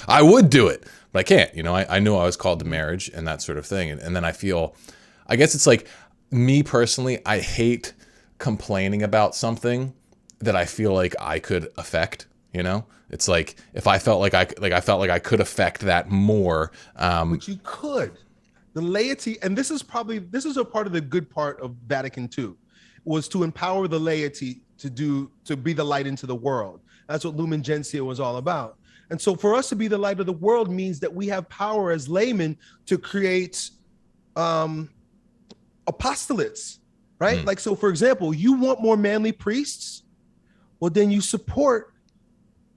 I would do it, but I can't. I knew I was called to marriage and that sort of thing. And then I guess it's like, me personally, I hate complaining about something that I feel like I could affect. It's like, if I felt like I could affect that more. But you could. The laity, and this is a part of the good part of Vatican II, was to empower the laity to be the light into the world. That's what Lumen Gentium was all about. And so for us to be the light of the world means that we have power as laymen to create apostolates, right? Like, so for example, you want more manly priests? Well, then you support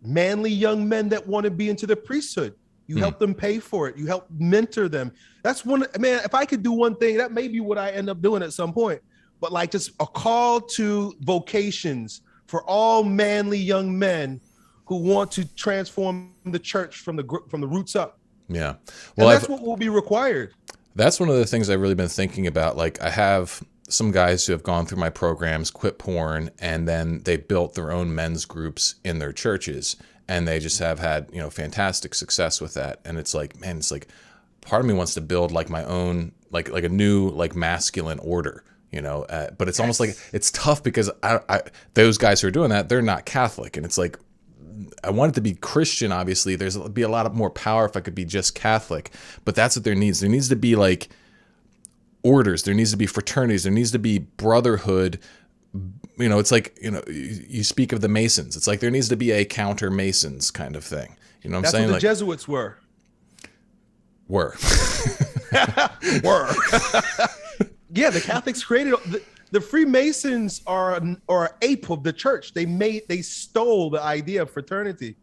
manly young men that want to be into the priesthood. You help them pay for it. You help mentor them. That's if I could do one thing, that may be what I end up doing at some point. But like, just a call to vocations for all manly young men who want to transform the church from the roots up. Yeah. Well, and that's what will be required. That's one of the things I've really been thinking about. Like, I have some guys who have gone through my programs, quit porn, and then they built their own men's groups in their churches. And they just have had, fantastic success with that. And it's like, man, it's like, part of me wants to build like my own, like a new, like, masculine order, but it's almost like, it's tough because those guys who are doing that, they're not Catholic. And it's like, I want it to be Christian, obviously. There'd be a lot of more power if I could be just Catholic, but that's what there needs. There needs to be like orders. There needs to be fraternities. There needs to be brotherhood. It's like, you speak of the Masons. It's like there needs to be a counter Masons kind of thing. You know what I'm saying? That's what the Jesuits were. Were. Yeah, the Catholics created the Freemasons are an ape of the church. They stole the idea of fraternity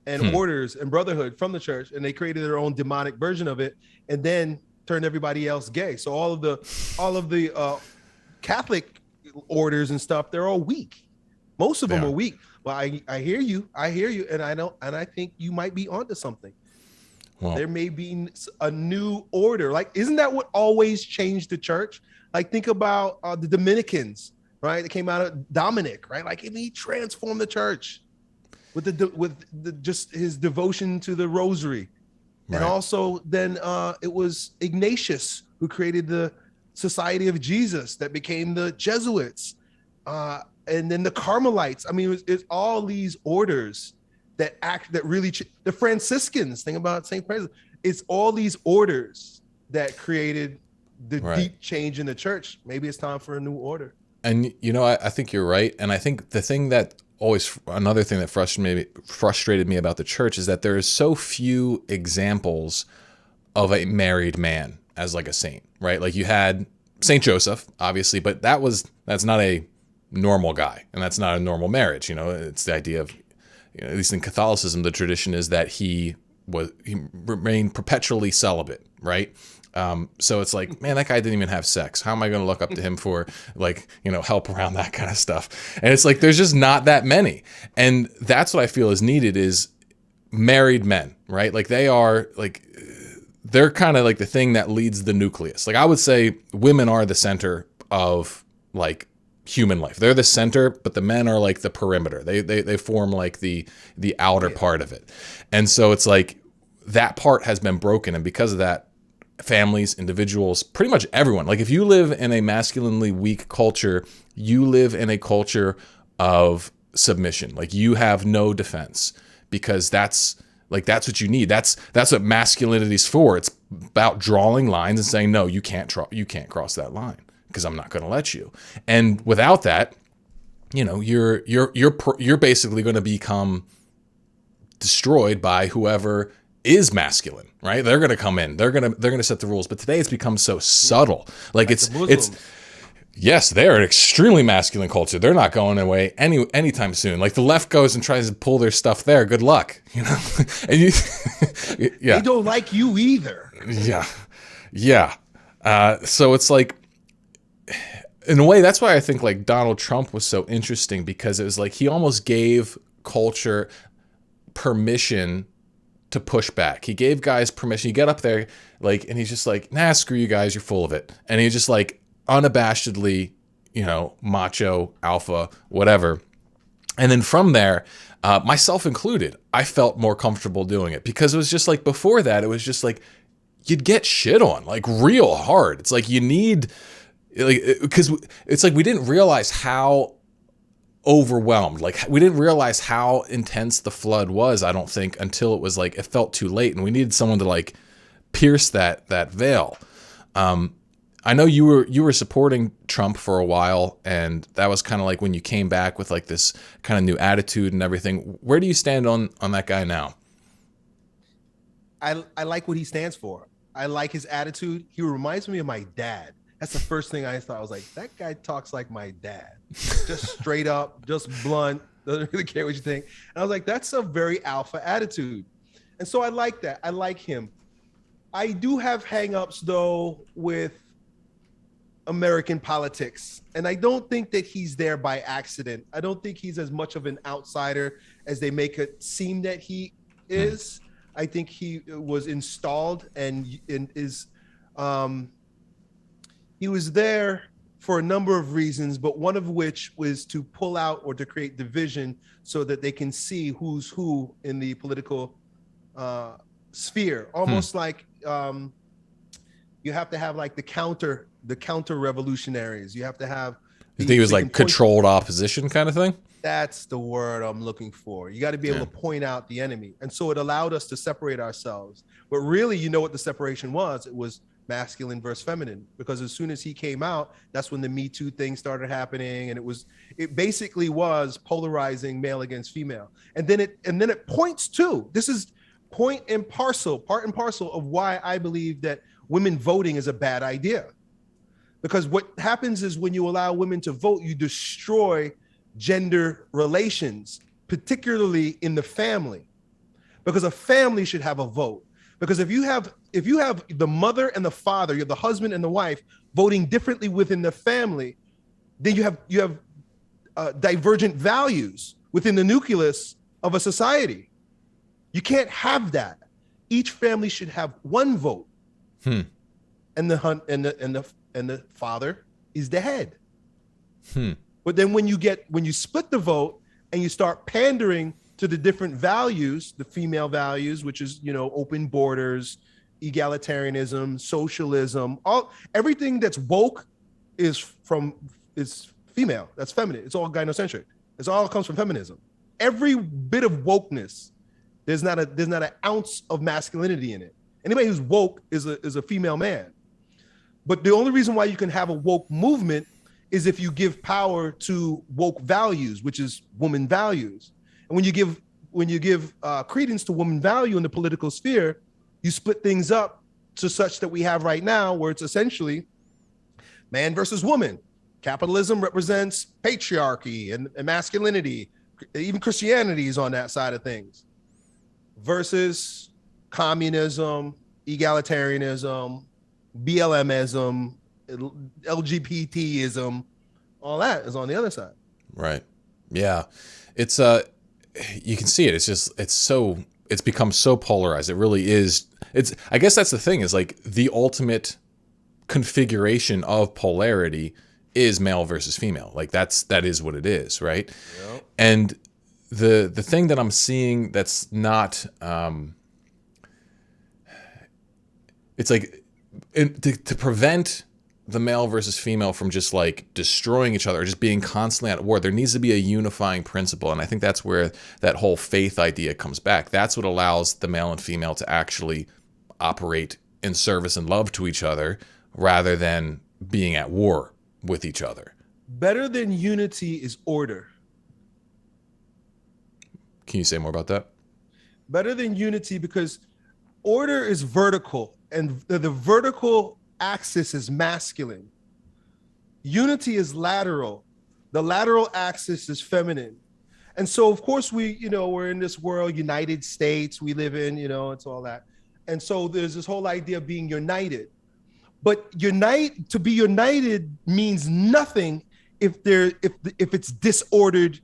and orders and brotherhood from the church, and they created their own demonic version of it, and then turned everybody else gay. So all of the Catholic orders and stuff, they're all weak. Most of them are weak. Well, I hear you, and I think you might be onto something. Well, there may be a new order. Like, isn't that what always changed the church? Like, think about the Dominicans, right? They came out of Dominic, right? Like, he transformed the church with just his devotion to the rosary. Right. And also then it was Ignatius who created the Society of Jesus that became the Jesuits. And then the Carmelites. I mean, it's all these orders that really the Franciscans. Think about St. Francis. It's all these orders that created the deep change in the church. Maybe it's time for a new order. And I think you're right. And I think the thing that another thing that frustrated me about the church is that there is so few examples of a married man as like a saint, right? Like, you had Saint Joseph, obviously, but that's not a normal guy, and that's not a normal marriage. It's the idea of, at least in Catholicism, the tradition is that he remained perpetually celibate, right? So it's like, man, that guy didn't even have sex. How am I going to look up to him for, like, help around that kind of stuff? And it's like, there's just not that many. And that's what I feel is needed, is married men, right? Like, they're kind of like the thing that leads the nucleus. Like, I would say women are the center of, like, human life. They're the center, but the men are like the perimeter. They form like the outer part of it. And so it's like that part has been broken. And because of that, families, individuals, pretty much everyone, like, if you live in a masculinely weak culture, you live in a culture of submission. Like, you have no defense, because that's what you need. That's what masculinity is for. It's about drawing lines and saying, no, you can't cross that line, because I'm not going to let you. And without that, you're basically going to become destroyed by whoever is masculine, right? They're going to come in. They're going to set the rules. But today it's become so subtle. Like it's yes, they're an extremely masculine culture. They're not going away anytime soon. Like, the left goes and tries to pull their stuff there. Good luck, and they don't like you either. Yeah. So it's like, in a way, that's why I think, like, Donald Trump was so interesting, because it was like he almost gave culture permission to push back. He gave guys permission. You get up there, like, and he's just like, nah, screw you guys, you're full of it. And he's just like unabashedly, macho, alpha, whatever. And then from there, myself included, I felt more comfortable doing it, because it was just like, before that, it was just like, you'd get shit on, like, real hard. It's like, you need, like, because it's like, we didn't realize how overwhelmed, like, we didn't realize how intense the flood was, I don't think, until it was like, it felt too late, and we needed someone to, like, pierce that veil. I know you were supporting Trump for a while, and that was kind of like when you came back with, like, this kind of new attitude and everything. Where do you stand on that guy now? I like what he stands for. I like his attitude. He reminds me of my dad. That's the first thing I thought. I was like, that guy talks like my dad. Just straight up, just blunt, doesn't really care what you think. And I was like, that's a very alpha attitude. And so I like that. I like him. I do have hangups, though, with American politics. And I don't think that he's there by accident. I don't think he's as much of an outsider as they make it seem that he is. I think he was installed and is he was there for a number of reasons, but one of which was to pull out or to create division so that they can see who's who in the political sphere. Almost like you have to have like the counter revolutionaries. You have to have. You think he was like controlled opposition kind of thing? That's the word I'm looking for. You got to be able to point out the enemy. And so it allowed us to separate ourselves. But really, you know what the separation was? It was masculine versus feminine, because as soon as he came out, that's when the Me Too thing started happening. And it basically was polarizing male against female. And then it points to, this is part and parcel of why I believe that women voting is a bad idea. Because what happens is when you allow women to vote, you destroy gender relations, particularly in the family, because a family should have a vote. Because if you have the mother and the father, you have the husband and the wife voting differently within the family, then you have divergent values within the nucleus of a society. You can't have that. Each family should have one vote, and the father is the head. But then when you split the vote and you start pandering to the different values, the female values, which is, open borders, egalitarianism, socialism, everything that's woke is female. That's feminine. It's all gynocentric. It all comes from feminism. Every bit of wokeness, there's not an ounce of masculinity in it. Anybody who's woke is a female man. But the only reason why you can have a woke movement is if you give power to woke values, which is woman values. And when you give credence to woman value in the political sphere, you split things up to such that we have right now, where it's essentially man versus woman. Capitalism represents patriarchy and masculinity. Even Christianity is on that side of things. Versus communism, egalitarianism, BLMism, LGBTism, all that is on the other side. Right. Yeah. It's you can see it. It's become so polarized. It really is. I guess that's the thing, is like the ultimate configuration of polarity is male versus female. Like that is what it is, right? Yep. And the thing that I'm seeing that's not it's like to prevent the male versus female from just like destroying each other or just being constantly at war, there needs to be a unifying principle. And I think that's where that whole faith idea comes back. That's what allows the male and female to actually operate in service and love to each other rather than being at war with each other. Better than unity is order. Can you say more about that? Better than unity, because order is vertical, and the vertical axis is masculine. Unity is lateral. The lateral axis is feminine. And so, of course, we're in this world, United States, we live in, it's all that. And so there's this whole idea of being united. But to be united means nothing if it's disordered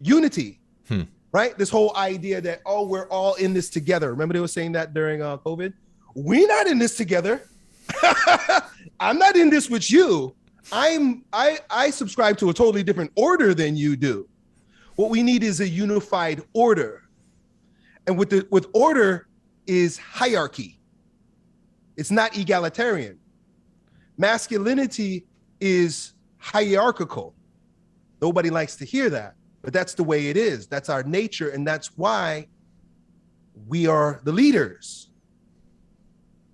unity, right? This whole idea that, we're all in this together. Remember they were saying that during COVID? We're not in this together. I'm not in this with you. I subscribe to a totally different order than you do. What we need is a unified order. And with order is hierarchy. It's not egalitarian. Masculinity is hierarchical. Nobody likes to hear that, but that's the way it is. That's our nature, and that's why we are the leaders.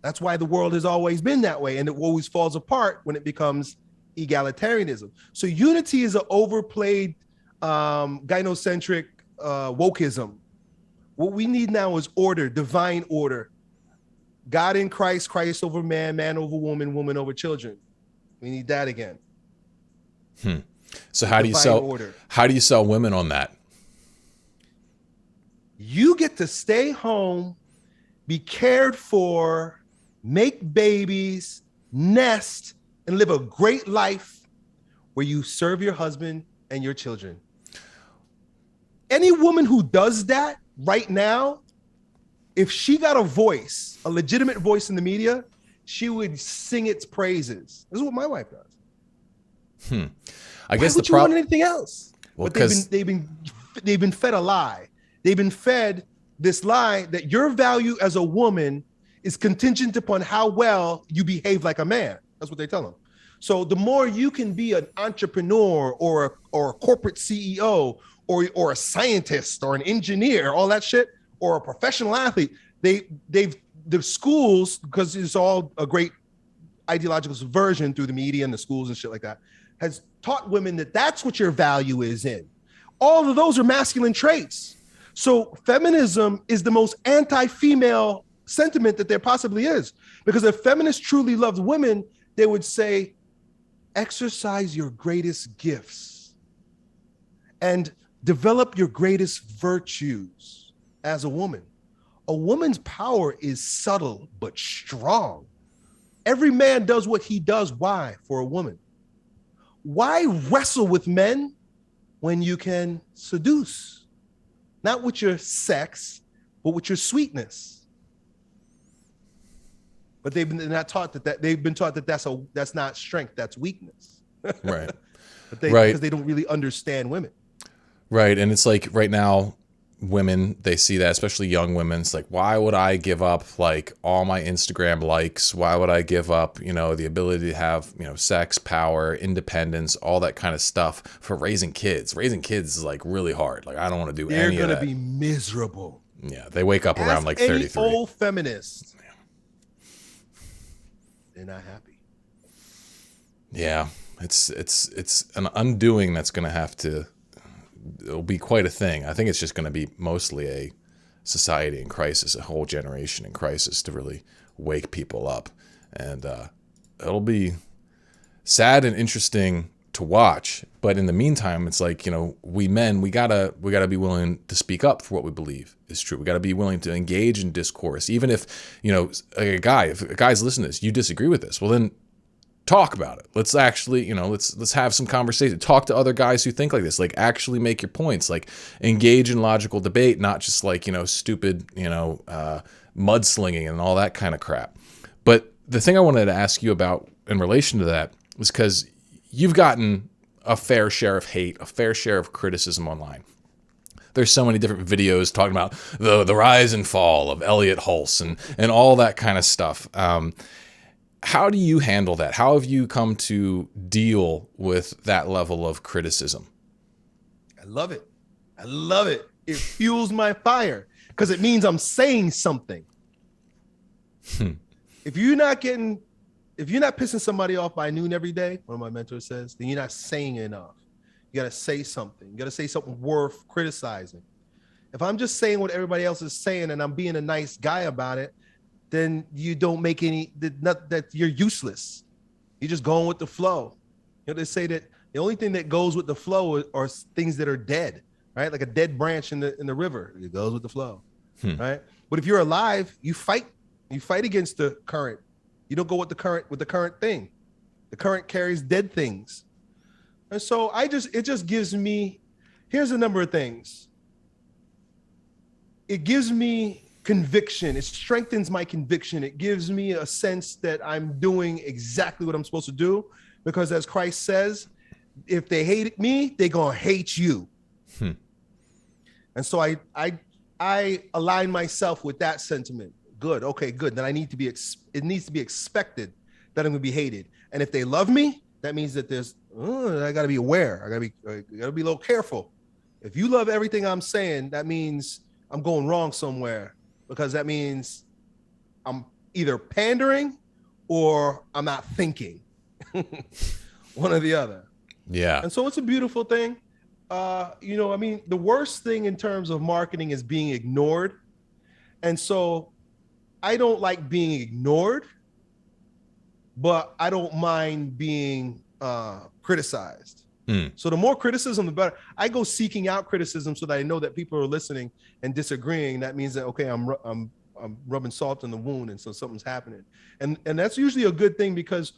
That's why the world has always been that way, and it always falls apart when it becomes egalitarianism. So unity is an overplayed gynocentric wokeism. What we need now is order, divine order. God in Christ, Christ over man, man over woman, woman over children. We need that again. So how do you sell women on that? You get to stay home, be cared for, make babies, nest, and live a great life where you serve your husband and your children. Any woman who does that right now, if she got a voice, a legitimate voice in the media, she would sing its praises. This is what my wife does. I guess Why would the problem. You want anything else? Well, but they've been fed a lie. They've been fed this lie that your value as a woman is contingent upon how well you behave like a man. That's what they tell them. So the more you can be an entrepreneur or a corporate CEO or a scientist or an engineer, all that shit, or a professional athlete, the schools, because it's all a great ideological subversion through the media and the schools and shit like that, has taught women that that's what your value is in. All of those are masculine traits. So feminism is the most anti-female sentiment that there possibly is, because if feminists truly loved women, they would say, exercise your greatest gifts and develop your greatest virtues as a woman. A woman's power is subtle but strong. Every man does what he does. Why? For a woman. Why wrestle with men when you can seduce? Not with your sex, but with your sweetness. But they've been not taught that they've been taught that that's not strength, that's weakness. Right. Because they don't really understand women. Right. And it's like right now, women, they see that, especially young women. It's like, why would I give up like all my Instagram likes? Why would I give up, the ability to have, sex, power, independence, all that kind of stuff for raising kids? Raising kids is like really hard. Like, I don't want to do any of that. They're going to be miserable. Yeah. They wake up around like 33. Any old feminist. They're not happy. Yeah. It's an undoing that's going to have to, it'll be quite a thing. I think it's just going to be mostly a society in crisis, a whole generation in crisis to really wake people up. And it'll be sad and interesting to watch. But in the meantime, it's like, we men, we gotta be willing to speak up for what we believe is true. We gotta be willing to engage in discourse. Even if, if a guy's listening to this, you disagree with this, well then talk about it. Let's actually, let's have some conversation. Talk to other guys who think like this. Like, actually make your points. Like, engage in logical debate, not just like, stupid, mudslinging and all that kind of crap. But the thing I wanted to ask you about in relation to that was because you've gotten a fair share of hate, a fair share of criticism online. There's so many different videos talking about the rise and fall of Elliott Hulse and all that kind of stuff. How do you handle that? How have you come to deal with that level of criticism? I love it. I love it. It fuels my fire because it means I'm saying something. If you're not pissing somebody off by noon every day, one of my mentors says, then you're not saying enough. You got to say something. You got to say something worth criticizing. If I'm just saying what everybody else is saying and I'm being a nice guy about it, then you don't make that you're useless. You're just going with the flow. They say that the only thing that goes with the flow are things that are dead, right? Like a dead branch in the river. It goes with the flow, right? But if you're alive, you fight against the current. You don't go with the current thing. The current carries dead things. And so it just gives me, here's a number of things. It gives me conviction. It strengthens my conviction. It gives me a sense that I'm doing exactly what I'm supposed to do, because as Christ says, if they hate me, they're going to hate you. And so I align myself with that sentiment. Good. Okay, good. Then it needs to be expected that I'm going to be hated. And if they love me, that means that I got to be aware. I got to be a little careful. If you love everything I'm saying, that means I'm going wrong somewhere, because that means I'm either pandering or I'm not thinking. One or the other. Yeah. And so it's a beautiful thing. The worst thing in terms of marketing is being ignored. And so I don't like being ignored, but I don't mind being criticized. So the more criticism, the better. I go seeking out criticism so that I know that people are listening and disagreeing. That means that, okay, I'm rubbing salt in the wound, and so something's happening. And that's usually a good thing, because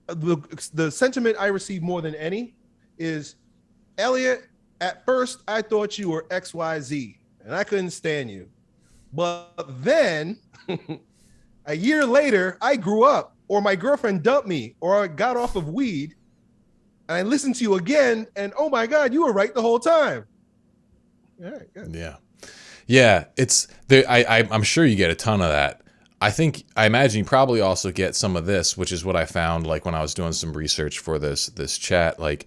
the sentiment I receive more than any is, Elliott, at first I thought you were XYZ and I couldn't stand you. But then a year later, I grew up, or my girlfriend dumped me, or I got off of weed, and I listened to you again, and oh my God, you were right the whole time. All right, good. Yeah. Yeah. It's there. I'm sure you get a ton of that. I imagine you probably also get some of this, which is what I found, like when I was doing some research for this chat, like,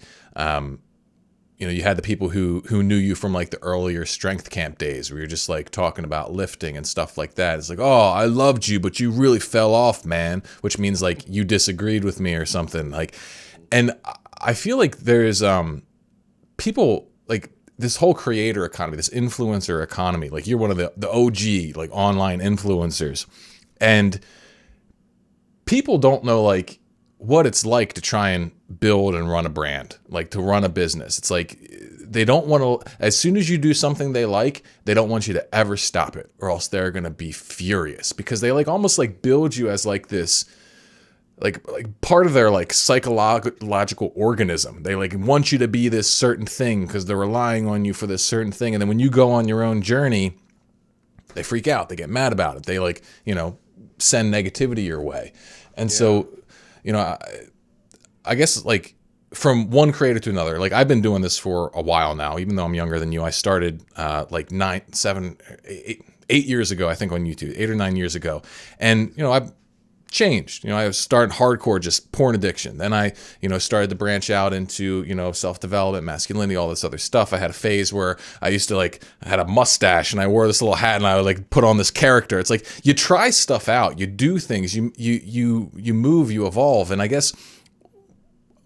you had the people who knew you from like the earlier strength camp days, where you're just like talking about lifting and stuff like that. It's like, oh, I loved you, but you really fell off, man, which means like you disagreed with me or something. Like, and I feel like there's people like this whole creator economy, this influencer economy. Like, you're one of the OG like online influencers, and people don't know like what it's like to try and build and run a brand, like to run a business. It's like they don't want to, as soon as you do something they like, they don't want you to ever stop it, or else they're going to be furious, because they like almost like build you as like this, like part of their like psychological organism. They like want you to be this certain thing because they're relying on you for this certain thing. And then when you go on your own journey, they freak out. They get mad about it. They like, send negativity your way. And so, I guess like from one creator to another, like I've been doing this for a while now, even though I'm younger than you. I started like 8 years ago, I think, on YouTube, 8 or 9 years ago. And, I've changed. I started hardcore, just porn addiction. Then I, started to branch out into, self-development, masculinity, all this other stuff. I had a phase where I used to I had a mustache and I wore this little hat and I would like put on this character. It's like you try stuff out, you do things, you move, you evolve. And I guess,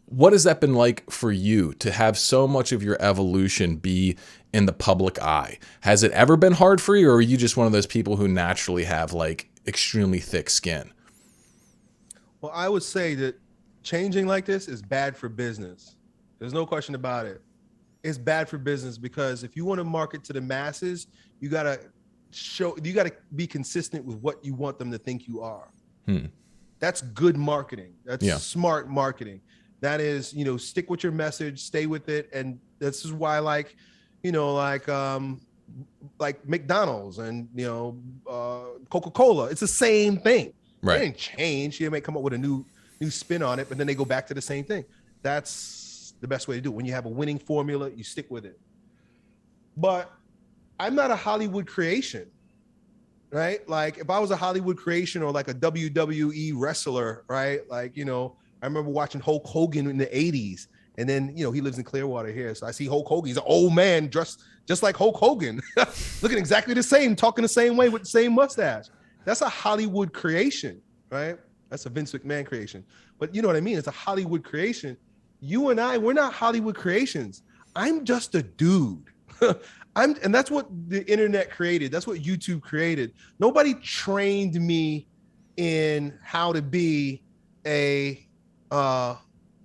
what has that been like for you to have so much of your evolution be in the public eye? Has it ever been hard for you, or are you just one of those people who naturally have like extremely thick skin? Well, I would say that changing like this is bad for business. There's no question about it. It's bad for business because if you want to market to the masses, you got to be consistent with what you want them to think you are. That's good marketing. That's smart marketing. That is, stick with your message, stay with it. And this is why like McDonald's and, Coca-Cola, it's the same thing. Right. They didn't change. They may come up with a new spin on it, but then they go back to the same thing. That's the best way to do it. When you have a winning formula, you stick with it. But I'm not a Hollywood creation, right? Like if I was a Hollywood creation or like a WWE wrestler, right? Like, I remember watching Hulk Hogan in the 80s. And then, he lives in Clearwater here. So I see Hulk Hogan. He's an old man dressed just like Hulk Hogan, looking exactly the same, talking the same way with the same mustache. That's a Hollywood creation, right? That's a Vince McMahon creation. But you know what I mean? It's a Hollywood creation. You and I, we're not Hollywood creations. I'm just a dude. And that's what the internet created. That's what YouTube created. Nobody trained me in how to be a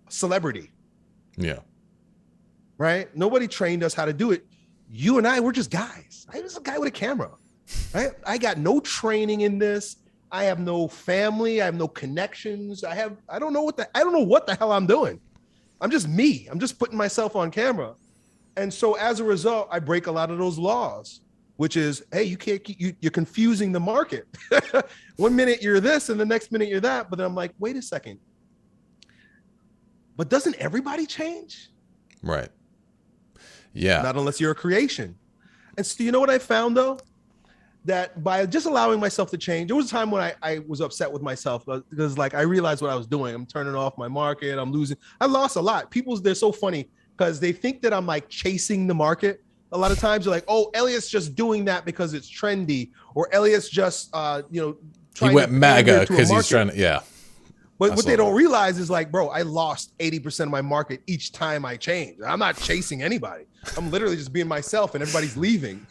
celebrity. Yeah. Right? Nobody trained us how to do it. You and I, we're just guys. I was a guy with a camera. Right? I got no training in this. I have no family. I have no connections. I don't know what the hell I'm doing. I'm just me. I'm just putting myself on camera. And so as a result, I break a lot of those laws, which is, hey, you're confusing the market. 1 minute you're this and the next minute you're that. But then I'm like, wait a second. But doesn't everybody change? Right. Yeah. Not unless you're a creation. And so you know what I found though? That by just allowing myself to change, there was a time when I was upset with myself because like I realized what I was doing. I'm turning off my market. I'm losing. I lost a lot. They're so funny because they think that I'm like chasing the market. A lot of times they're like, oh, Elliott's just doing that because it's trendy, or Elliott's just trying he went MAGA because he's trying to, yeah. But what they don't realize is like, bro, I lost 80% of my market each time I change. I'm not chasing anybody. I'm literally just being myself and everybody's leaving.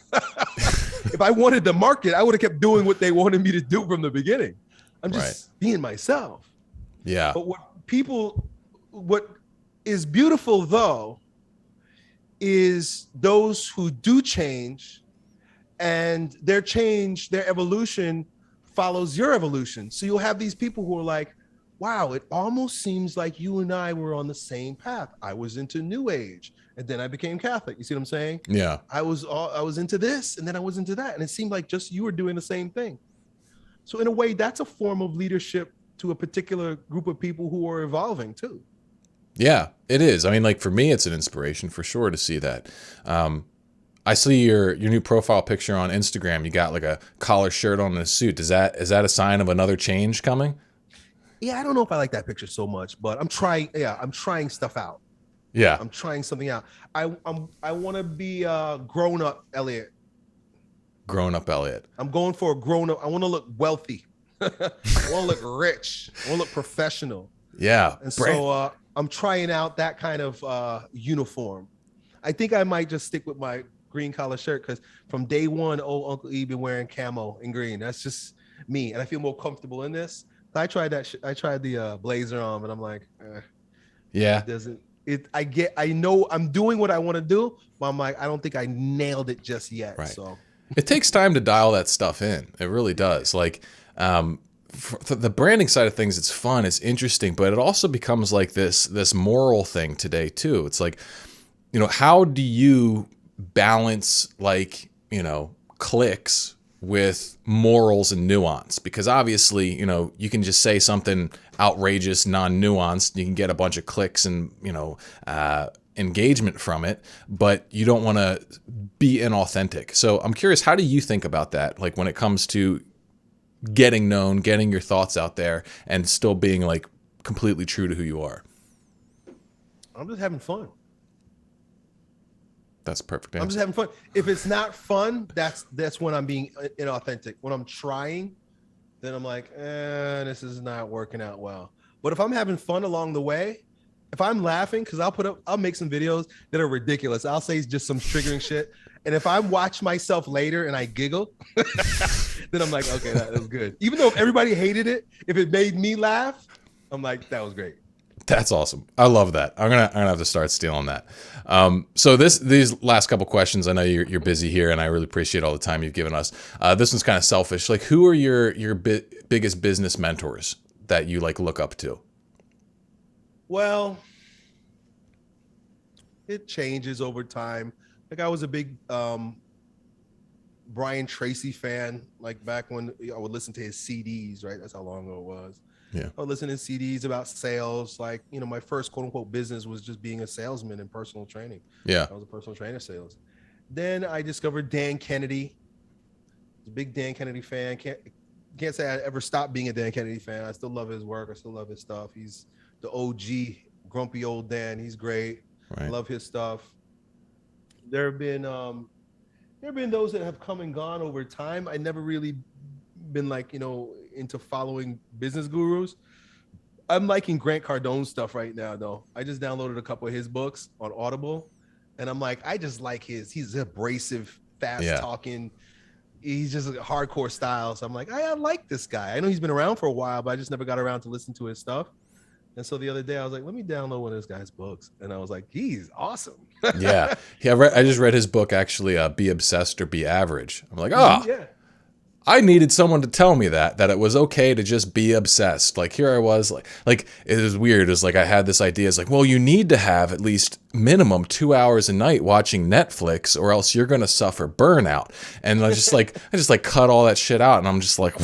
If I wanted the market, I would have kept doing what they wanted me to do from the beginning. I'm just being myself. Yeah. But what is beautiful though, is those who do change and their change, their evolution follows your evolution. So you'll have these people who are like, wow, it almost seems like you and I were on the same path. I was into New Age and then I became Catholic. You see what I'm saying? Yeah. I was into this and then I was into that. And it seemed like just you were doing the same thing. So in a way, that's a form of leadership to a particular group of people who are evolving too. Yeah, it is. I mean, like for me, it's an inspiration for sure to see that. I see your new profile picture on Instagram. You got like a collar shirt on and a suit. Is that a sign of another change coming? Yeah, I don't know if I like that picture so much, but I'm trying. Yeah, I'm trying stuff out. Yeah, I'm trying something out. I want to be grown up Elliott. Grown up Elliott. I'm going for a grown up. I want to look wealthy. I want to look rich. I want to look professional. Yeah. And so I'm trying out that kind of uniform. I think I might just stick with my green collar shirt because from day one, old Uncle E been wearing camo and green. That's just me, and I feel more comfortable in this. I tried that. I tried the blazer on, but I'm like, Yeah. it doesn't. I know I'm doing what I want to do, but I'm like, I don't think I nailed it just yet. Right. So It takes time to dial that stuff in. It really does. Like, for the branding side of things, it's fun, it's interesting, but it also becomes like this moral thing today too. It's like, how do you balance, like, clicks with morals and nuance? Because obviously, you can just say something outrageous, non-nuanced, you can get a bunch of clicks and engagement from it, but you don't want to be inauthentic. So I'm curious, how do you think about that? Like, when it comes to getting known, getting your thoughts out there, and still being like completely true to who you are? I'm just having fun. That's a perfect I'm answer. just having fun. If it's not fun, that's when I'm being inauthentic. When I'm trying, then I'm like, this is not working out well. But if I'm having fun along the way, if I'm laughing, because I'll make some videos that are ridiculous. I'll say just some triggering shit. And if I watch myself later and I giggle, then I'm like, okay, that was good. Even though if everybody hated it, if it made me laugh, I'm like, that was great. That's awesome. I love that. I'm gonna have to start stealing that. So these last couple questions, I know you're busy here, and I really appreciate all the time you've given us. This one's kind of selfish. Like, who are your biggest business mentors that you like look up to? Well, it changes over time. Like, I was a big Brian Tracy fan, like back when I would listen to his CDs, right? That's how long ago it was. Yeah. I would listen to CDs about sales. Like, my first quote unquote business was just being a salesman in personal training. Yeah. I was a personal trainer sales. Then I discovered Dan Kennedy. I was a big Dan Kennedy fan. Can't say I ever stopped being a Dan Kennedy fan. I still love his work. I still love his stuff. He's the OG, grumpy old Dan. He's great. Right. I love his stuff. There have been those that have come and gone over time. I never really been like, into following business gurus. I'm liking Grant Cardone's stuff right now, though. I just downloaded a couple of his books on Audible, and I'm like, I just like he's abrasive, fast talking. He's just a hardcore style. So I'm like, I like this guy. I know he's been around for a while, but I just never got around to listen to his stuff. And so the other day I was like, let me download one of this guy's books. And I was like, he's awesome. Yeah. I just read his book, actually, Be Obsessed or Be Average. I'm like, yeah. I needed someone to tell me that it was okay to just be obsessed. Like, here I was, like it was weird. It was like I had this idea. It's like, well, you need to have at least minimum 2 hours a night watching Netflix, or else you're gonna suffer burnout. And I just cut all that shit out, and I'm just like,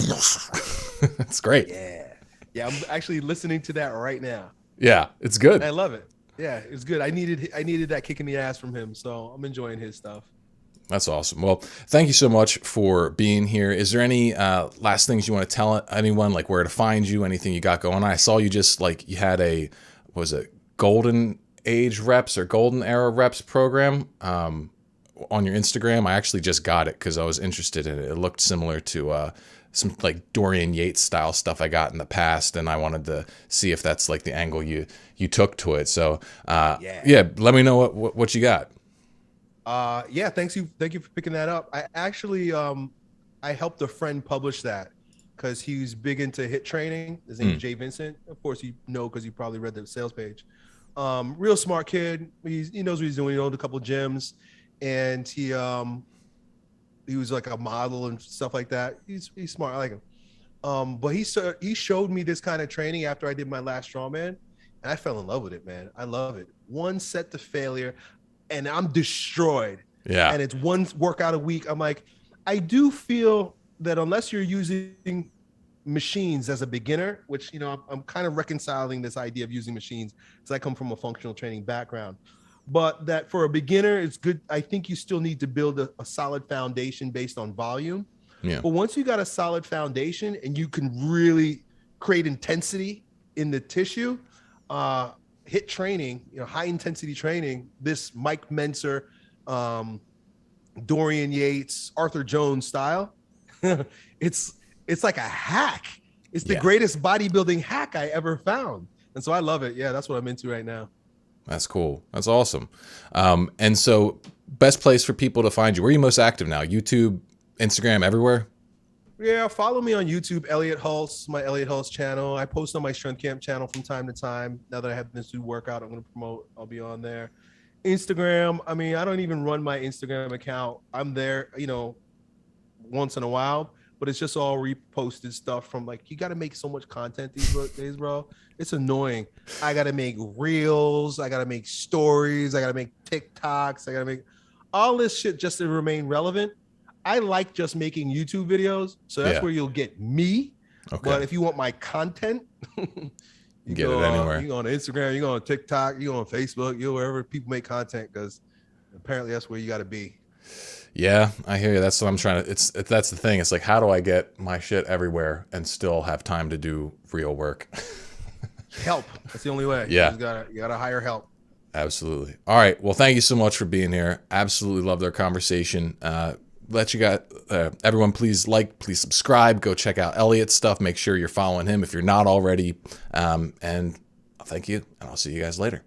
it's great. Yeah, I'm actually listening to that right now. Yeah, it's good. I love it. Yeah, it's good. I needed that kick in the ass from him, so I'm enjoying his stuff. That's awesome. Well, thank you so much for being here. Is there any last things you want to tell anyone, like where to find you, anything you got going on? I saw you just you had Golden Age Reps or Golden Era Reps program on your Instagram. I actually just got it because I was interested in it. It looked similar to some like Dorian Yates style stuff I got in the past, and I wanted to see if that's like the angle you took to it. So let me know what you got. Thank you for picking that up. I actually I helped a friend publish that because he was big into HIIT training. His name is Jay Vincent. Of course, because you probably read the sales page. Real smart kid. He knows what he's doing. He owned a couple of gyms, and he was like a model and stuff like that. He's smart. I like him. But he showed me this kind of training after I did my last strongman, and I fell in love with it, man. I love it. One set to failure, and I'm destroyed. Yeah. And it's one workout a week. I'm like, I do feel that unless you're using machines as a beginner, which, I'm kind of reconciling this idea of using machines because I come from a functional training background, but that for a beginner, it's good. I think you still need to build a solid foundation based on volume. Yeah. But once you got a solid foundation and you can really create intensity in the tissue, HIIT training, high intensity training, this Mike Menser, Dorian Yates, Arthur Jones style, it's like a hack. It's the greatest bodybuilding hack I ever found. And so I love it. Yeah, that's what I'm into right now. That's cool. That's awesome. And so best place for people to find you. Where are you most active now? YouTube, Instagram, everywhere? Yeah, follow me on YouTube, Elliott Hulse, my Elliott Hulse channel. I post on my Strength Camp channel from time to time. Now that I have this new workout, I'm going to promote. I'll be on there. Instagram. I mean, I don't even run my Instagram account. I'm there, once in a while, but it's just all reposted stuff from like, you got to make so much content these days, bro. It's annoying. I got to make reels. I got to make stories. I got to make TikToks. I got to make all this shit just to remain relevant. I like just making YouTube videos. So that's where you'll get me. Okay. But if you want my content, you get it anywhere. You go on Instagram, you go on TikTok, you go on Facebook, you go wherever people make content, because apparently that's where you got to be. Yeah, I hear you. That's what I'm trying to. That's the thing. It's like, how do I get my shit everywhere and still have time to do real work? Help. That's the only way. Yeah, you gotta hire help. Absolutely. All right. Well, thank you so much for being here. Absolutely love their conversation. Let you guys, everyone, please subscribe. Go check out Elliott's stuff. Make sure you're following him if you're not already. And thank you, and I'll see you guys later.